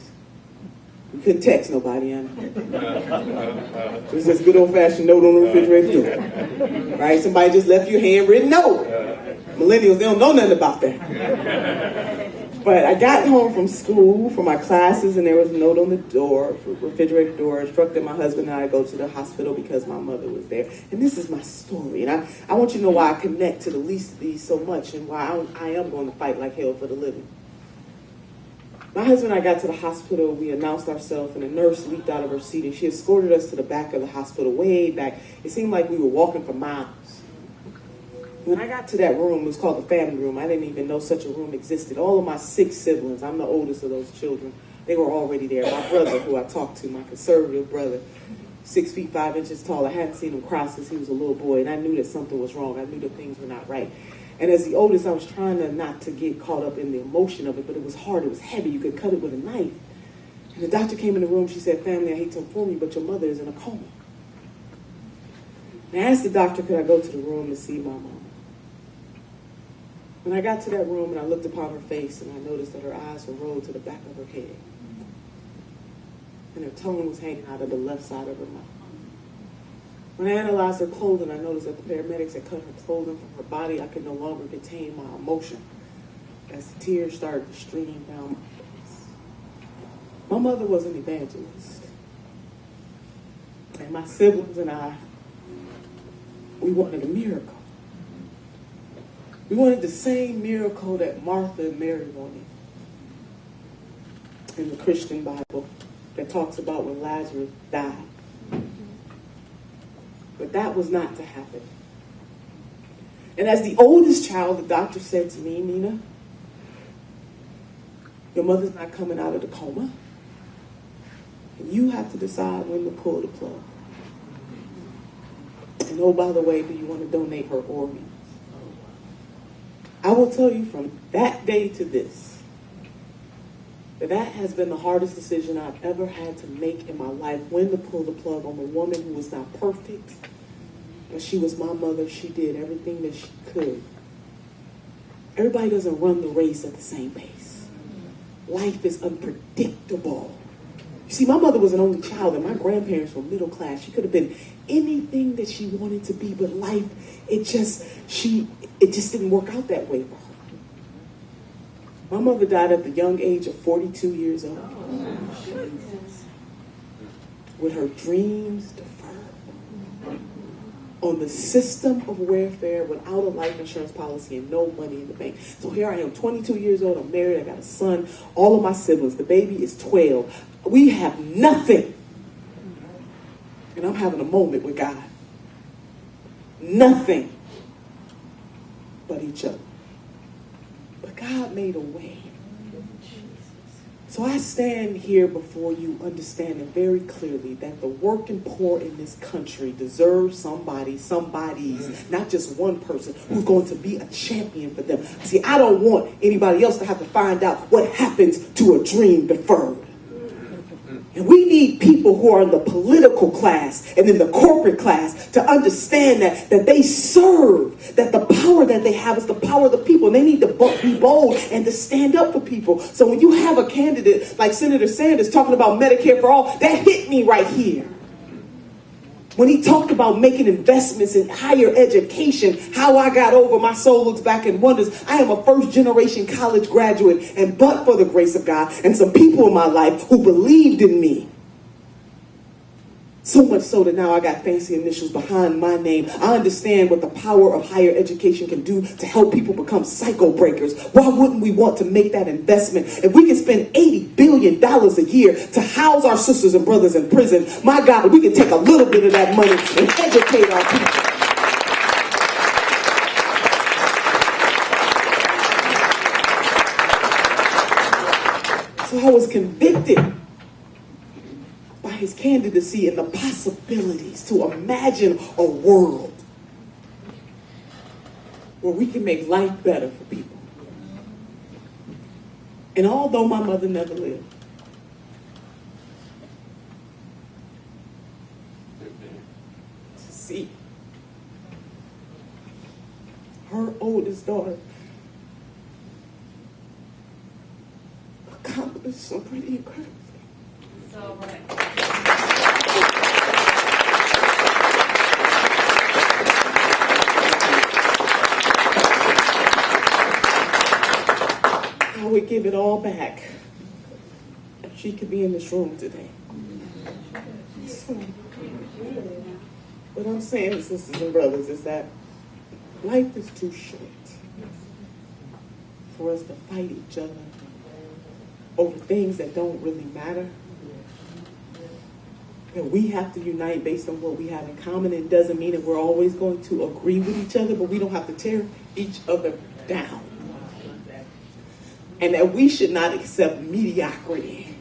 we couldn't text nobody. It was this good old-fashioned note on the refrigerator door. Right? Somebody just left you a handwritten note. Millennials, they don't know nothing about that. But I got home from school, from my classes, and there was a note on the door, refrigerator door, instructing my husband and I to go to the hospital because my mother was there. And this is my story. And I want you to know why I connect to the least of these so much and why I am going to fight like hell for the living. My husband and I got to the hospital. We announced ourselves, and a nurse leaped out of her seat, and she escorted us to the back of the hospital, way back. It seemed like we were walking for miles. When I got to that room, it was called the family room. I didn't even know such a room existed. All of my 6 siblings, I'm the oldest of those children, they were already there. My brother, who I talked to, my conservative brother, 6 feet 5 inches tall. I hadn't seen him cry since he was a little boy, and I knew that something was wrong. I knew that things were not right. And as the oldest, I was trying not to get caught up in the emotion of it, but it was hard. It was heavy. You could cut it with a knife. And the doctor came in the room. She said, "Family, I hate to inform you, but your mother is in a coma." And I asked the doctor, could I go to the room to see my mom? When I got to that room and I looked upon her face, and I noticed that her eyes were rolled to the back of her head. And her tongue was hanging out of the left side of her mouth. When I analyzed her clothing, I noticed that the paramedics had cut her clothing from her body. I could no longer contain my emotion as the tears started streaming down my face. My mother was an evangelist. And my siblings and I, we wanted a miracle. We wanted the same miracle that Martha and Mary wanted in the Christian Bible that talks about when Lazarus died. But that was not to happen. And as the oldest child, the doctor said to me, "Nina, your mother's not coming out of the coma. And you have to decide when to pull the plug. And oh, by the way, do you want to donate her organs?" I will tell you from that day to this, that has been the hardest decision I've ever had to make in my life, when to pull the plug on a woman who was not perfect. But she was my mother. She did everything that she could. Everybody doesn't run the race at the same pace. Life is unpredictable. You see, my mother was an only child, and my grandparents were middle class. She could have been anything that she wanted to be, but life, it just didn't work out that way for her. My mother died at the young age of 42 years old. With her dreams deferred. on the system of welfare without a life insurance policy and no money in the bank. So here I am, 22 years old, I'm married, I got a son, all of my siblings, the baby is 12. We have nothing. And I'm having a moment with God. Nothing but each other. But God made a way. So I stand here before you understanding very clearly that the working poor in this country deserve somebody's, not just one person, who's going to be a champion for them. See, I don't want anybody else to have to find out what happens to a dream deferred. And we need people who are in the political class and in the corporate class to understand that they serve, that the power that they have is the power of the people. And they need to be bold and to stand up for people. So when you have a candidate like Senator Sanders talking about Medicare for all, that hit me right here. When he talked about making investments in higher education, how I got over, my soul looks back and wonders. I am a first-generation college graduate, and but for the grace of God and some people in my life who believed in me. So much so that now I got fancy initials behind my name. I understand what the power of higher education can do to help people become cycle breakers. Why wouldn't we want to make that investment? If we can spend $80 billion a year to house our sisters and brothers in prison, my God, we can take a little bit of that money and educate our people. So I was convicted by his candidacy and the possibilities to imagine a world where we can make life better for people. And although my mother never lived, to see her oldest daughter accomplish some pretty incredible. All right. I would give it all back if she could be in this room today. So, what I'm saying, sisters and brothers, is that life is too short for us to fight each other over things that don't really matter. And we have to unite based on what we have in common. It doesn't mean that we're always going to agree with each other, but we don't have to tear each other down. And that we should not accept mediocrity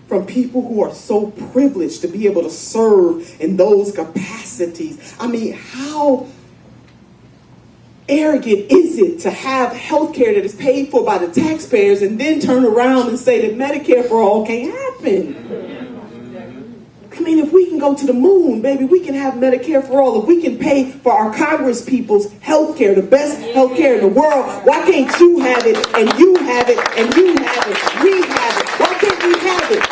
from people who are so privileged to be able to serve in those capacities. I mean, how arrogant is it to have health care that is paid for by the taxpayers and then turn around and say that Medicare for all can't happen? I mean, if we can go to the moon, baby, we can have Medicare for all. If we can pay for our Congress people's health care, the best health care in the world, why can't you have it, and you have it, and you have it, we have it? Why can't we have it?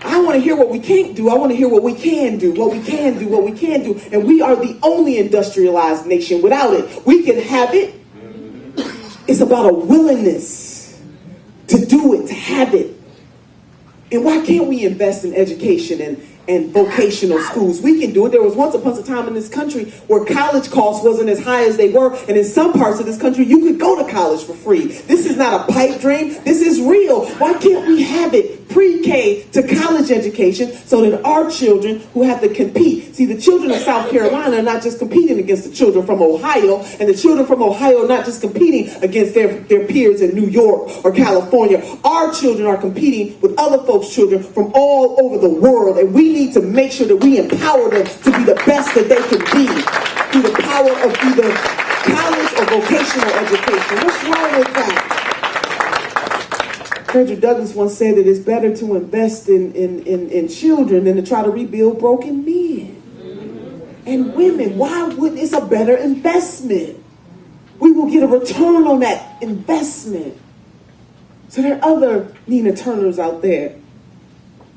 I want to hear what we can't do. I want to hear what we can do, what we can do, what we can do. And we are the only industrialized nation without it. We can have it. It's about a willingness to do it, to have it. And why can't we invest in education and vocational schools? We can do it. There was once upon a time in this country where college costs wasn't as high as they were. And in some parts of this country, you could go to college for free. This is not a pipe dream. This is real. Why can't we have it pre-K to college education so that our children who have to compete? See, the children of South Carolina are not just competing against the children from Ohio, and the children from Ohio are not just competing against their peers in New York or California. Our children are competing with other folks' children from all over the world, and we need to make sure that we empower them to be the best that they can be through the power of either college or vocational education. What's wrong with that? Frederick Douglass once said that it's better to invest in children than to try to rebuild broken men and women. Why wouldn't it's a better investment? We will get a return on that investment. So there are other Nina Turners out there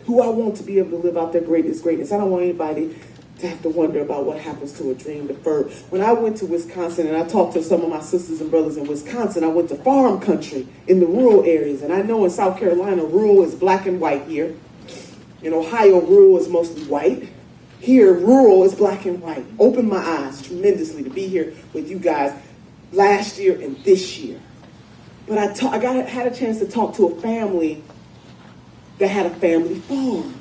who I want to be able to live out their greatest. I don't want anybody to have to wonder about what happens to a dream deferred. When I went to Wisconsin and I talked to some of my sisters and brothers in Wisconsin, I went to farm country in the rural areas. And I know in South Carolina, rural is black and white here. In Ohio, rural is mostly white. Here, rural is black and white. Opened my eyes tremendously to be here with you guys last year and this year. But I had a chance to talk to a family that had a family farm.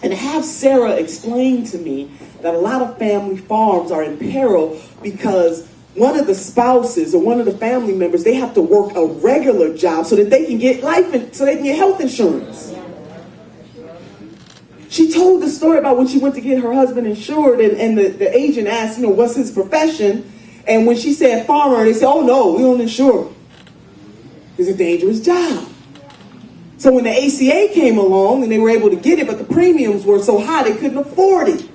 And to have Sarah explain to me that a lot of family farms are in peril because one of the spouses or one of the family members, they have to work a regular job so that they can get health insurance. She told the story about when she went to get her husband insured and the agent asked, what's his profession? And when she said farmer, they said, oh no, we don't insure him. It's a dangerous job. So when the ACA came along and they were able to get it, but the premiums were so high they couldn't afford it.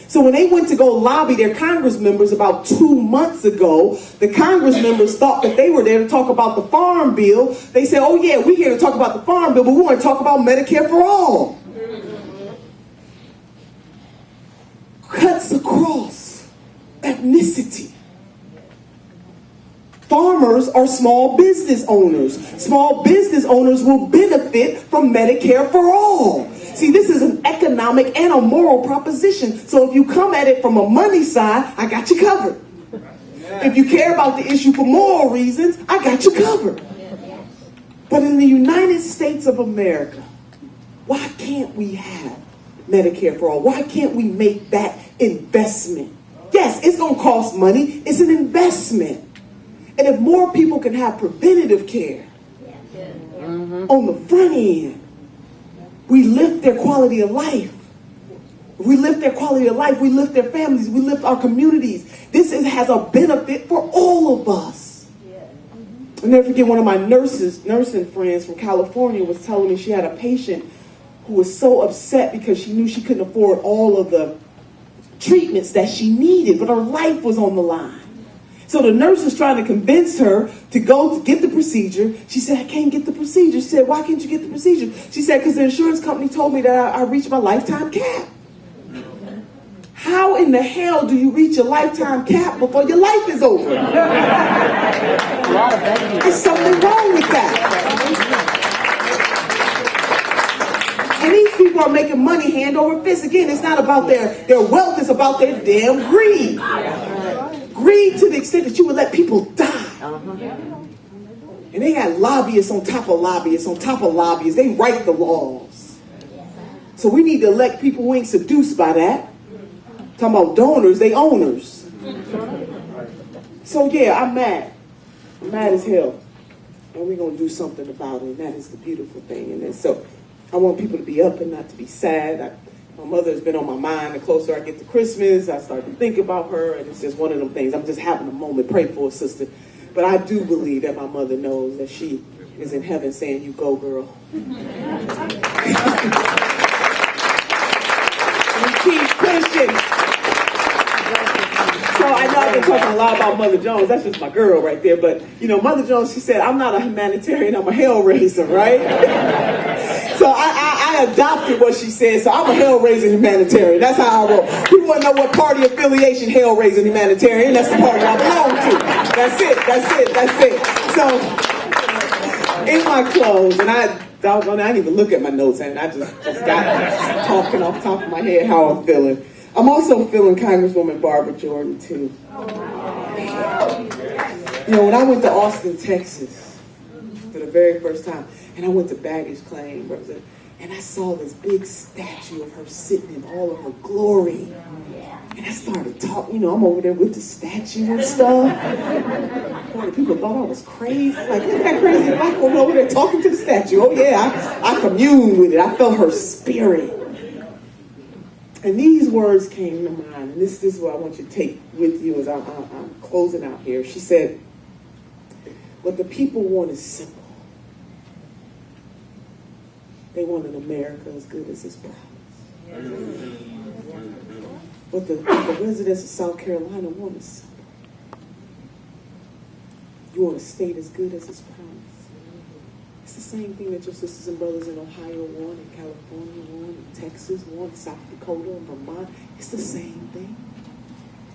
So when they went to go lobby their Congress members about 2 months ago, the Congress members thought that they were there to talk about the farm bill. They said, oh yeah, we're here to talk about the farm bill, but we want to talk about Medicare for all. Cuts across ethnicity. Farmers are small business owners. Small business owners will benefit from Medicare for all. See, this is an economic and a moral proposition. So if you come at it from a money side, I got you covered. If you care about the issue for moral reasons, I got you covered. But in the United States of America, why can't we have Medicare for all? Why can't we make that investment? Yes, it's going to cost money. It's an investment. And if more people can have preventative care on the front end, we lift their quality of life. If we lift their quality of life, we lift their families, we lift our communities. This has a benefit for all of us. I'll never forget one of my nursing friends from California was telling me she had a patient who was so upset because she knew she couldn't afford all of the treatments that she needed, but her life was on the line. So the nurse was trying to convince her to go to get the procedure. She said, I can't get the procedure. She said, why can't you get the procedure? She said, because the insurance company told me that I reached my lifetime cap. How in the hell do you reach a lifetime cap before your life is over? There's something wrong with that. And these people are making money hand over fist. Again, it's not about their wealth. It's about their damn greed. Greed to the extent that you would let people die. And they got lobbyists on top of lobbyists on top of lobbyists. They write the laws. So we need to elect people who ain't seduced by that. Talking about donors, they owners. So yeah, I'm mad. I'm mad as hell. And we're going to do something about it. And that is the beautiful thing. And so I want people to be up and not to be sad. My mother has been on my mind. The closer I get to Christmas, I start to think about her, and it's just one of them things. I'm just having a moment. Pray for a sister. But I do believe that my mother knows that she is in heaven saying, you go, girl. We keep pushing. So I know I've been talking a lot about Mother Jones. That's just my girl right there. But, Mother Jones, she said, I'm not a humanitarian. I'm a hellraiser, right? So I adopted what she said. So I'm a hell-raising humanitarian. That's how I roll. People want to know what party affiliation, hell-raising humanitarian. That's the party I belong to. That's it. So in my clothes, and I didn't even look at my notes, and I just got talking off the top of my head how I'm feeling. I'm also feeling Congresswoman Barbara Jordan, too. When I went to Austin, Texas, for the very first time, and I went to baggage claim, and I saw this big statue of her sitting in all of her glory. And I started talking, I'm over there with the statue and stuff. Boy, people thought I was crazy. Like, look at that crazy black woman over there talking to the statue. Oh yeah, I communed with it. I felt her spirit. And these words came to mind. And this is what I want you to take with you as I'm closing out here. She said, what the people want is simple. They want an America as good as its promise. What the residents of South Carolina want is simple. You want a state as good as its promise. It's the same thing that your sisters and brothers in Ohio want, in California want, in Texas want, South Dakota and Vermont. It's the same thing.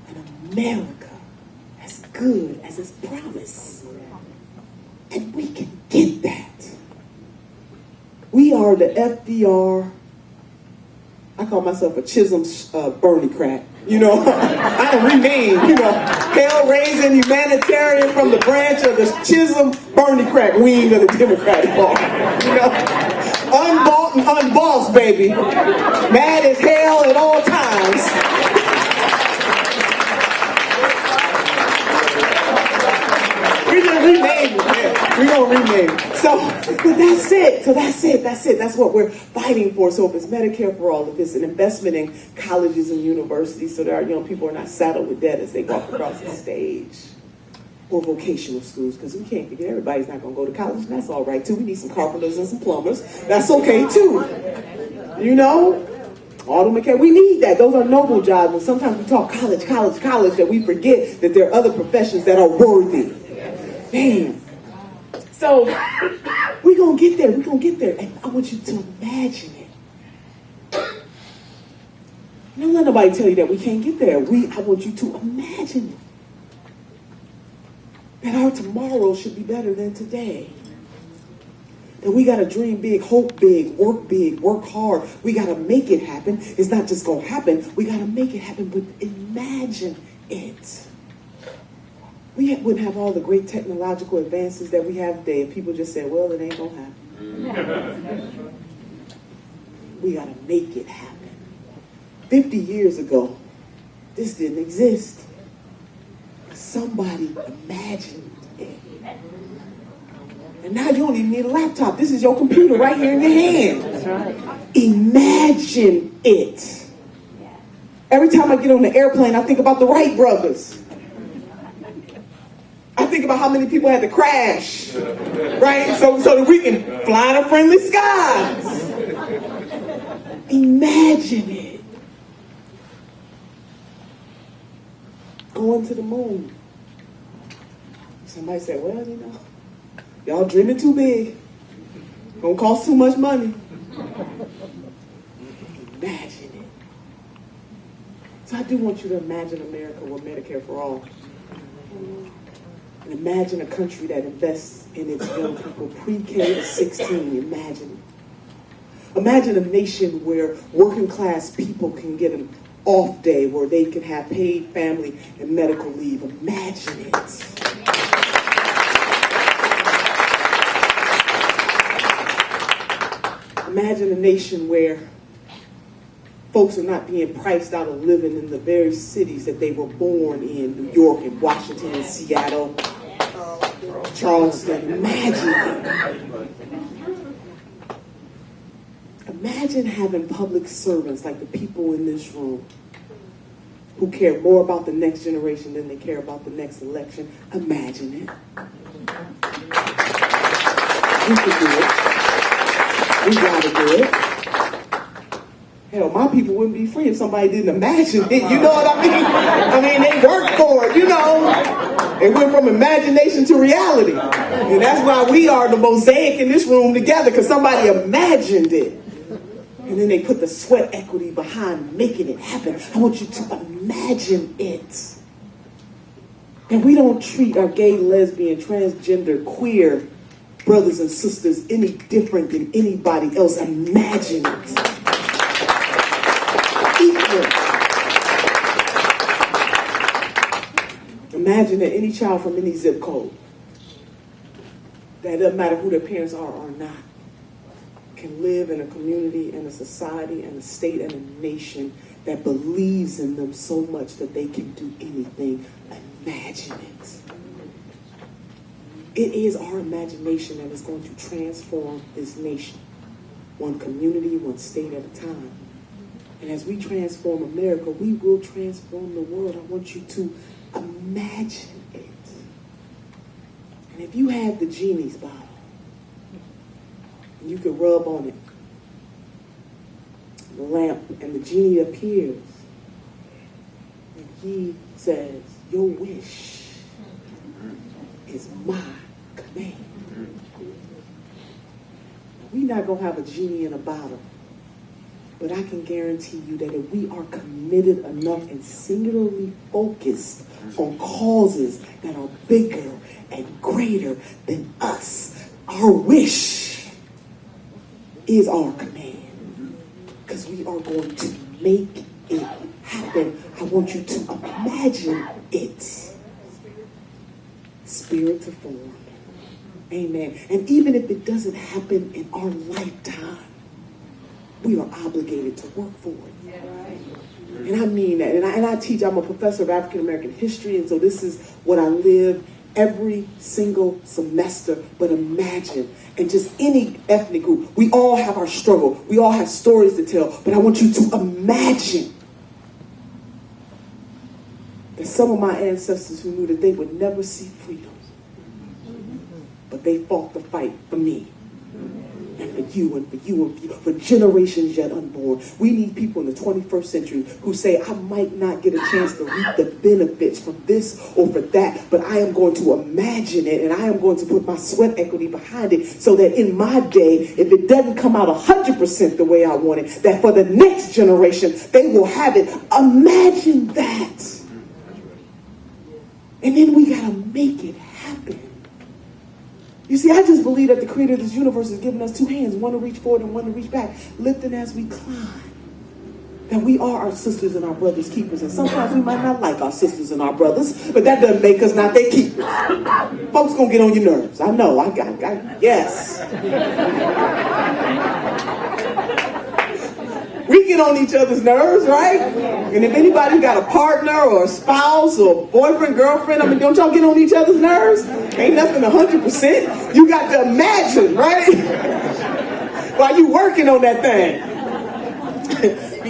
An America as good as its promise. And we can get that. We are the FDR. I call myself a Chisholm Bernie crack. You know, I don't rename, you know, hell-raising humanitarian from the branch of the Chisholm Bernie crack wing of the Democratic Party. You know, unbought and unbossed, baby. Mad as hell at all times. We're going to rename it, man. We're going to rename it. So, but that's it. So that's it. That's what we're fighting for. So if it's Medicare for all, if it's an investment in colleges and universities so that our young people are not saddled with debt as they walk across the stage. Or vocational schools, because we can't forget everybody's not going to go to college, and that's all right, too. We need some carpenters and some plumbers. That's okay, too. You know? Auto mechanic. We need that. Those are noble jobs. And sometimes we talk college, that we forget that there are other professions that are worthy. Man. So, we're going to get there. And I want you to imagine it. Don't let nobody tell you that we can't get there. I want you to imagine it. That our tomorrow should be better than today. That we got to dream big, hope big, work hard. We got to make it happen. It's not just going to happen. We got to make it happen, but imagine it. We wouldn't have all the great technological advances that we have today if people just said, well, it ain't going to happen. We got to make it happen. 50 years ago, this didn't exist. Somebody imagined it. And now you don't even need a laptop. This is your computer right here in your hand. That's right. Imagine it. Every time I get on the airplane, I think about the Wright brothers. I think about how many people had to crash, right? So that we can fly to friendly skies. Imagine it. Going to the moon. Somebody said, well, you know, y'all dreaming too big. Gonna cost too much money. Imagine it. So I do want you to imagine America with Medicare for all. And imagine a country that invests in its young people pre-K to 16. Imagine it. Imagine a nation where working class people can get an off day where they can have paid family and medical leave. Imagine it. Imagine a nation where folks are not being priced out of living in the very cities that they were born in, New York and Washington and Seattle, Charleston. Imagine it. Imagine having public servants like the people in this room who care more about the next generation than they care about the next election. Imagine it. We can do it. We gotta do it. Hell, my people wouldn't be free if somebody didn't imagine it. You know what I mean? I mean, they worked for it, you know. It went from imagination to reality. And that's why we are the mosaic in this room together, because somebody imagined it. And then they put the sweat equity behind making it happen. I want you to imagine it. And we don't treat our gay, lesbian, transgender, queer brothers and sisters any different than anybody else. Imagine it. Equal. Imagine that any child from any zip code, that doesn't matter who their parents are or not, can live in a community and a society and a state and a nation that believes in them so much that they can do anything. Imagine it. It is our imagination that is going to transform this nation, one community, one state at a time. And as we transform America, we will transform the world. I want you to imagine it. And if you had the genie's bottle, you could rub on it, the lamp, and the genie appears. And he says, your wish is my command. We're not going to have a genie in a bottle. But I can guarantee you that if we are committed enough and singularly focused on causes that are bigger and greater than us, our wish is our command. Because we are going to make it happen. I want you to imagine it. Spirit to form. Amen. And even if it doesn't happen in our lifetime, we are obligated to work for it. And I mean that. And I teach, I'm a professor of African American history, and so this is what I live every single semester. But imagine, and just any ethnic group, we all have our struggle. We all have stories to tell. But I want you to imagine that some of my ancestors who knew that they would never see freedom, but they fought the fight for me. And for you, and for you, and for you, for generations yet unborn. We need people in the 21st century who say, I might not get a chance to reap the benefits from this or for that, but I am going to imagine it, and I am going to put my sweat equity behind it, so that in my day, if it doesn't come out 100% the way I want it, that for the next generation, they will have it. Imagine that. And then we got to make it happen. You see, I just believe that the creator of this universe has given us two hands, one to reach forward and one to reach back, lifting as we climb. That we are our sisters and our brothers' keepers. And sometimes we might not like our sisters and our brothers, but that doesn't make us not their keepers. Folks gonna get on your nerves. I know. Yes. We get on each other's nerves, right? And if anybody got a partner or a spouse or boyfriend, girlfriend, I mean, don't y'all get on each other's nerves? Ain't nothing 100%. You got to imagine, right? While you working on that thing.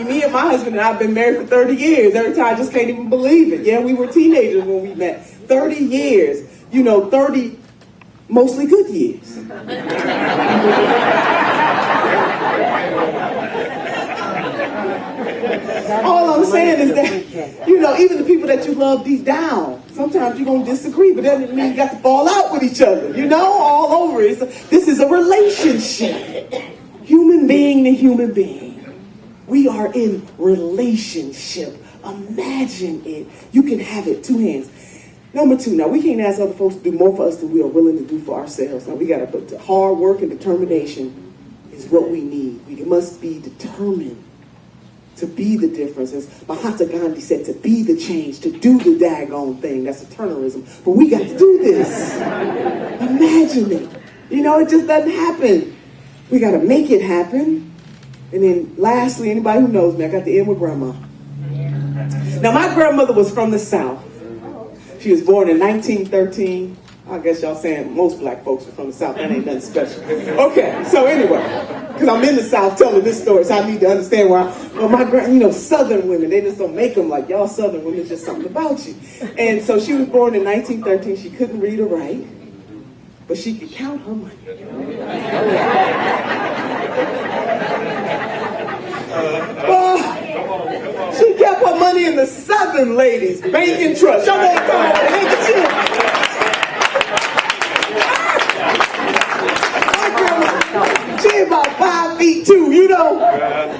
Me and my husband and I have been married for 30 years. Every time I just can't even believe it. Yeah, we were teenagers when we met. 30 years. 30 mostly good years. All I'm saying is that, even the people that you love deep down, sometimes you're going to disagree, but that doesn't mean you got to fall out with each other, all over it. This is a relationship. Human being to human being. We are in relationship. Imagine it. You can have it. Two hands. Number two, now we can't ask other folks to do more for us than we are willing to do for ourselves. Now we got to put hard work and determination is what we need. We must be determined to be the difference. As Mahatma Gandhi said, to be the change, to do the daggone thing. That's a Turnerism. But we got to do this. Imagine it. It just doesn't happen. We got to make it happen. And then lastly, anybody who knows me, I got to end with grandma. Now my grandmother was from the South. She was born in 1913. I guess y'all saying most black folks are from the South. That ain't nothing special. Okay, so anyway, because I'm in the South telling this story, so I need to understand why. Well, my Southern women, they just don't make them like y'all Southern women. It's just something about you. And so she was born in 1913. She couldn't read or write, but she could count her money. She kept her money in the Southern ladies' banking trust. Y'all know, come on, make it chill. She about 5 feet 2,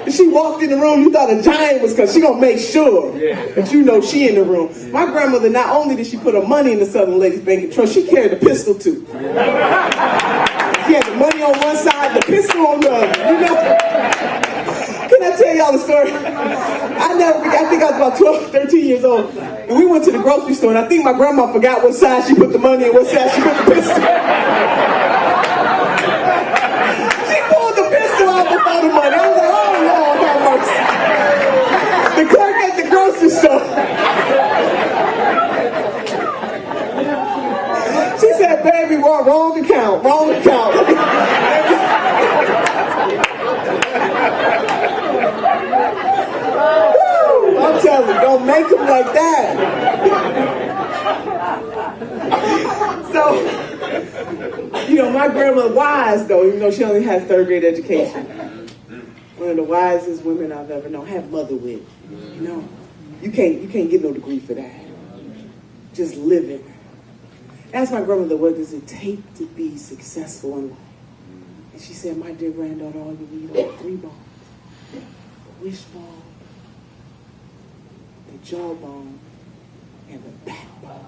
And she walked in the room, you thought a giant was, because she gonna make sure that she in the room. My grandmother, not only did she put her money in the Southern Ladies Banking Trust, she carried a pistol too. She had the money on one side, the pistol on the other, Can I tell y'all the story? I never forget, I think I was about 12, 13 years old. And we went to the grocery store, and I think my grandma forgot what side she put the money and what side she put the pistol. She pulled the pistol out before the money. I was like, oh, Lord, have mercy. The clerk at the grocery store. She said, baby, wrong account. I'm telling you, don't make them like that. So, my grandmother wise though, even though she only had 3rd grade education. One of the wisest women I've ever known. Had mother with. You can't get no degree for that. Just living. Asked my grandmother, what does it take to be successful in life? And she said, my dear granddaughter, all you need are 3 bones. The wishbone, the jawbone, and the backbone.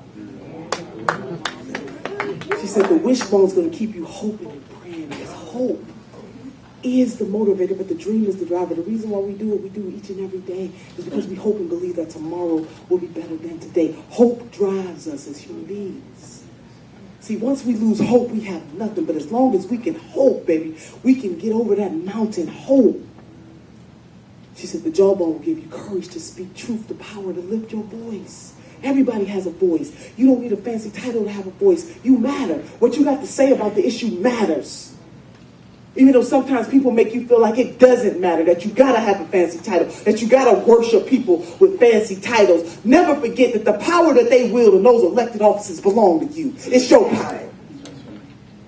She said the wishbone's going to keep you hoping and praying. There's hope. is the motivator, but the dream is the driver. The reason why we do what we do each and every day is because we hope and believe that tomorrow will be better than today. Hope drives us as human beings. See, once we lose hope, we have nothing. But as long as we can hope, baby, we can get over that mountain. Hope. She said the jawbone will give you courage to speak truth, the power to lift your voice. Everybody has a voice. You don't need a fancy title to have a voice. You matter. What you got to say about the issue matters. Even though sometimes people make you feel like it doesn't matter, that you gotta have a fancy title, that you gotta worship people with fancy titles. Never forget that the power that they wield in those elected offices belong to you. It's your power.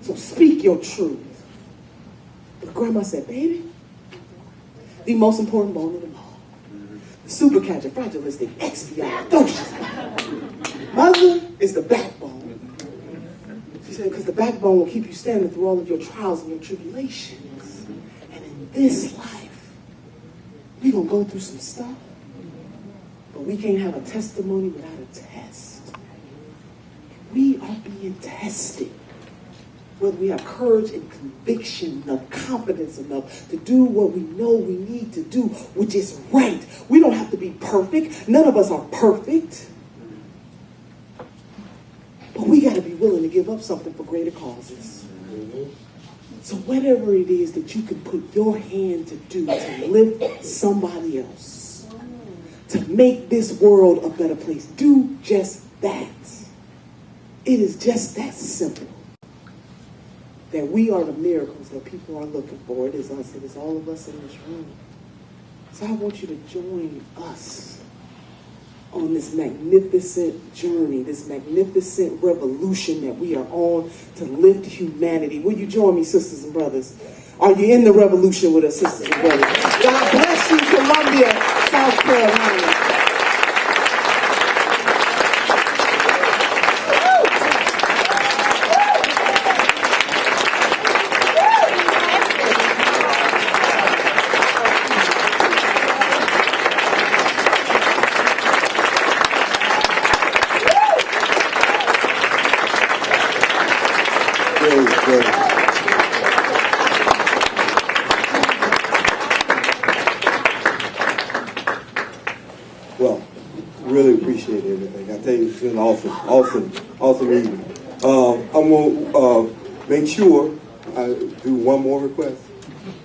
So speak your truth. But Grandma said, baby, the most important bone of them all, the supercalifragilisticexpialidocious bone. Mother is the backbone. She said, because the backbone will keep you standing through all of your trials and your tribulations. And in this life, we're going to go through some stuff, but we can't have a testimony without a test. We are being tested. Whether we have courage and conviction enough, confidence enough to do what we know we need to do, which is right. We don't have to be perfect. None of us are perfect. But we got to be willing to give up something for greater causes. So whatever it is that you can put your hand to do to lift somebody else, to make this world a better place, do just that. It is just that simple. That we are the miracles that people are looking for. It is us. It is all of us in this room. So I want you to join us on this magnificent journey, this magnificent revolution that we are on to lift humanity. Will you join me, sisters and brothers? Are you in the revolution with us, sisters and brothers? God bless you, Columbia, South Carolina. Well, really appreciate everything. I tell you, it's been awesome evening. I'm going to make sure I do one more request.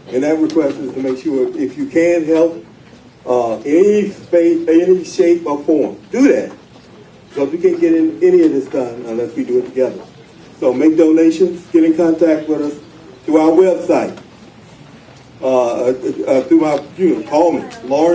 And that request is to make sure if you can help any shape or form, do that. Because we can't get any of this done unless we do it together. So make donations, get in contact with us through our website, through my, call me, Lawrence.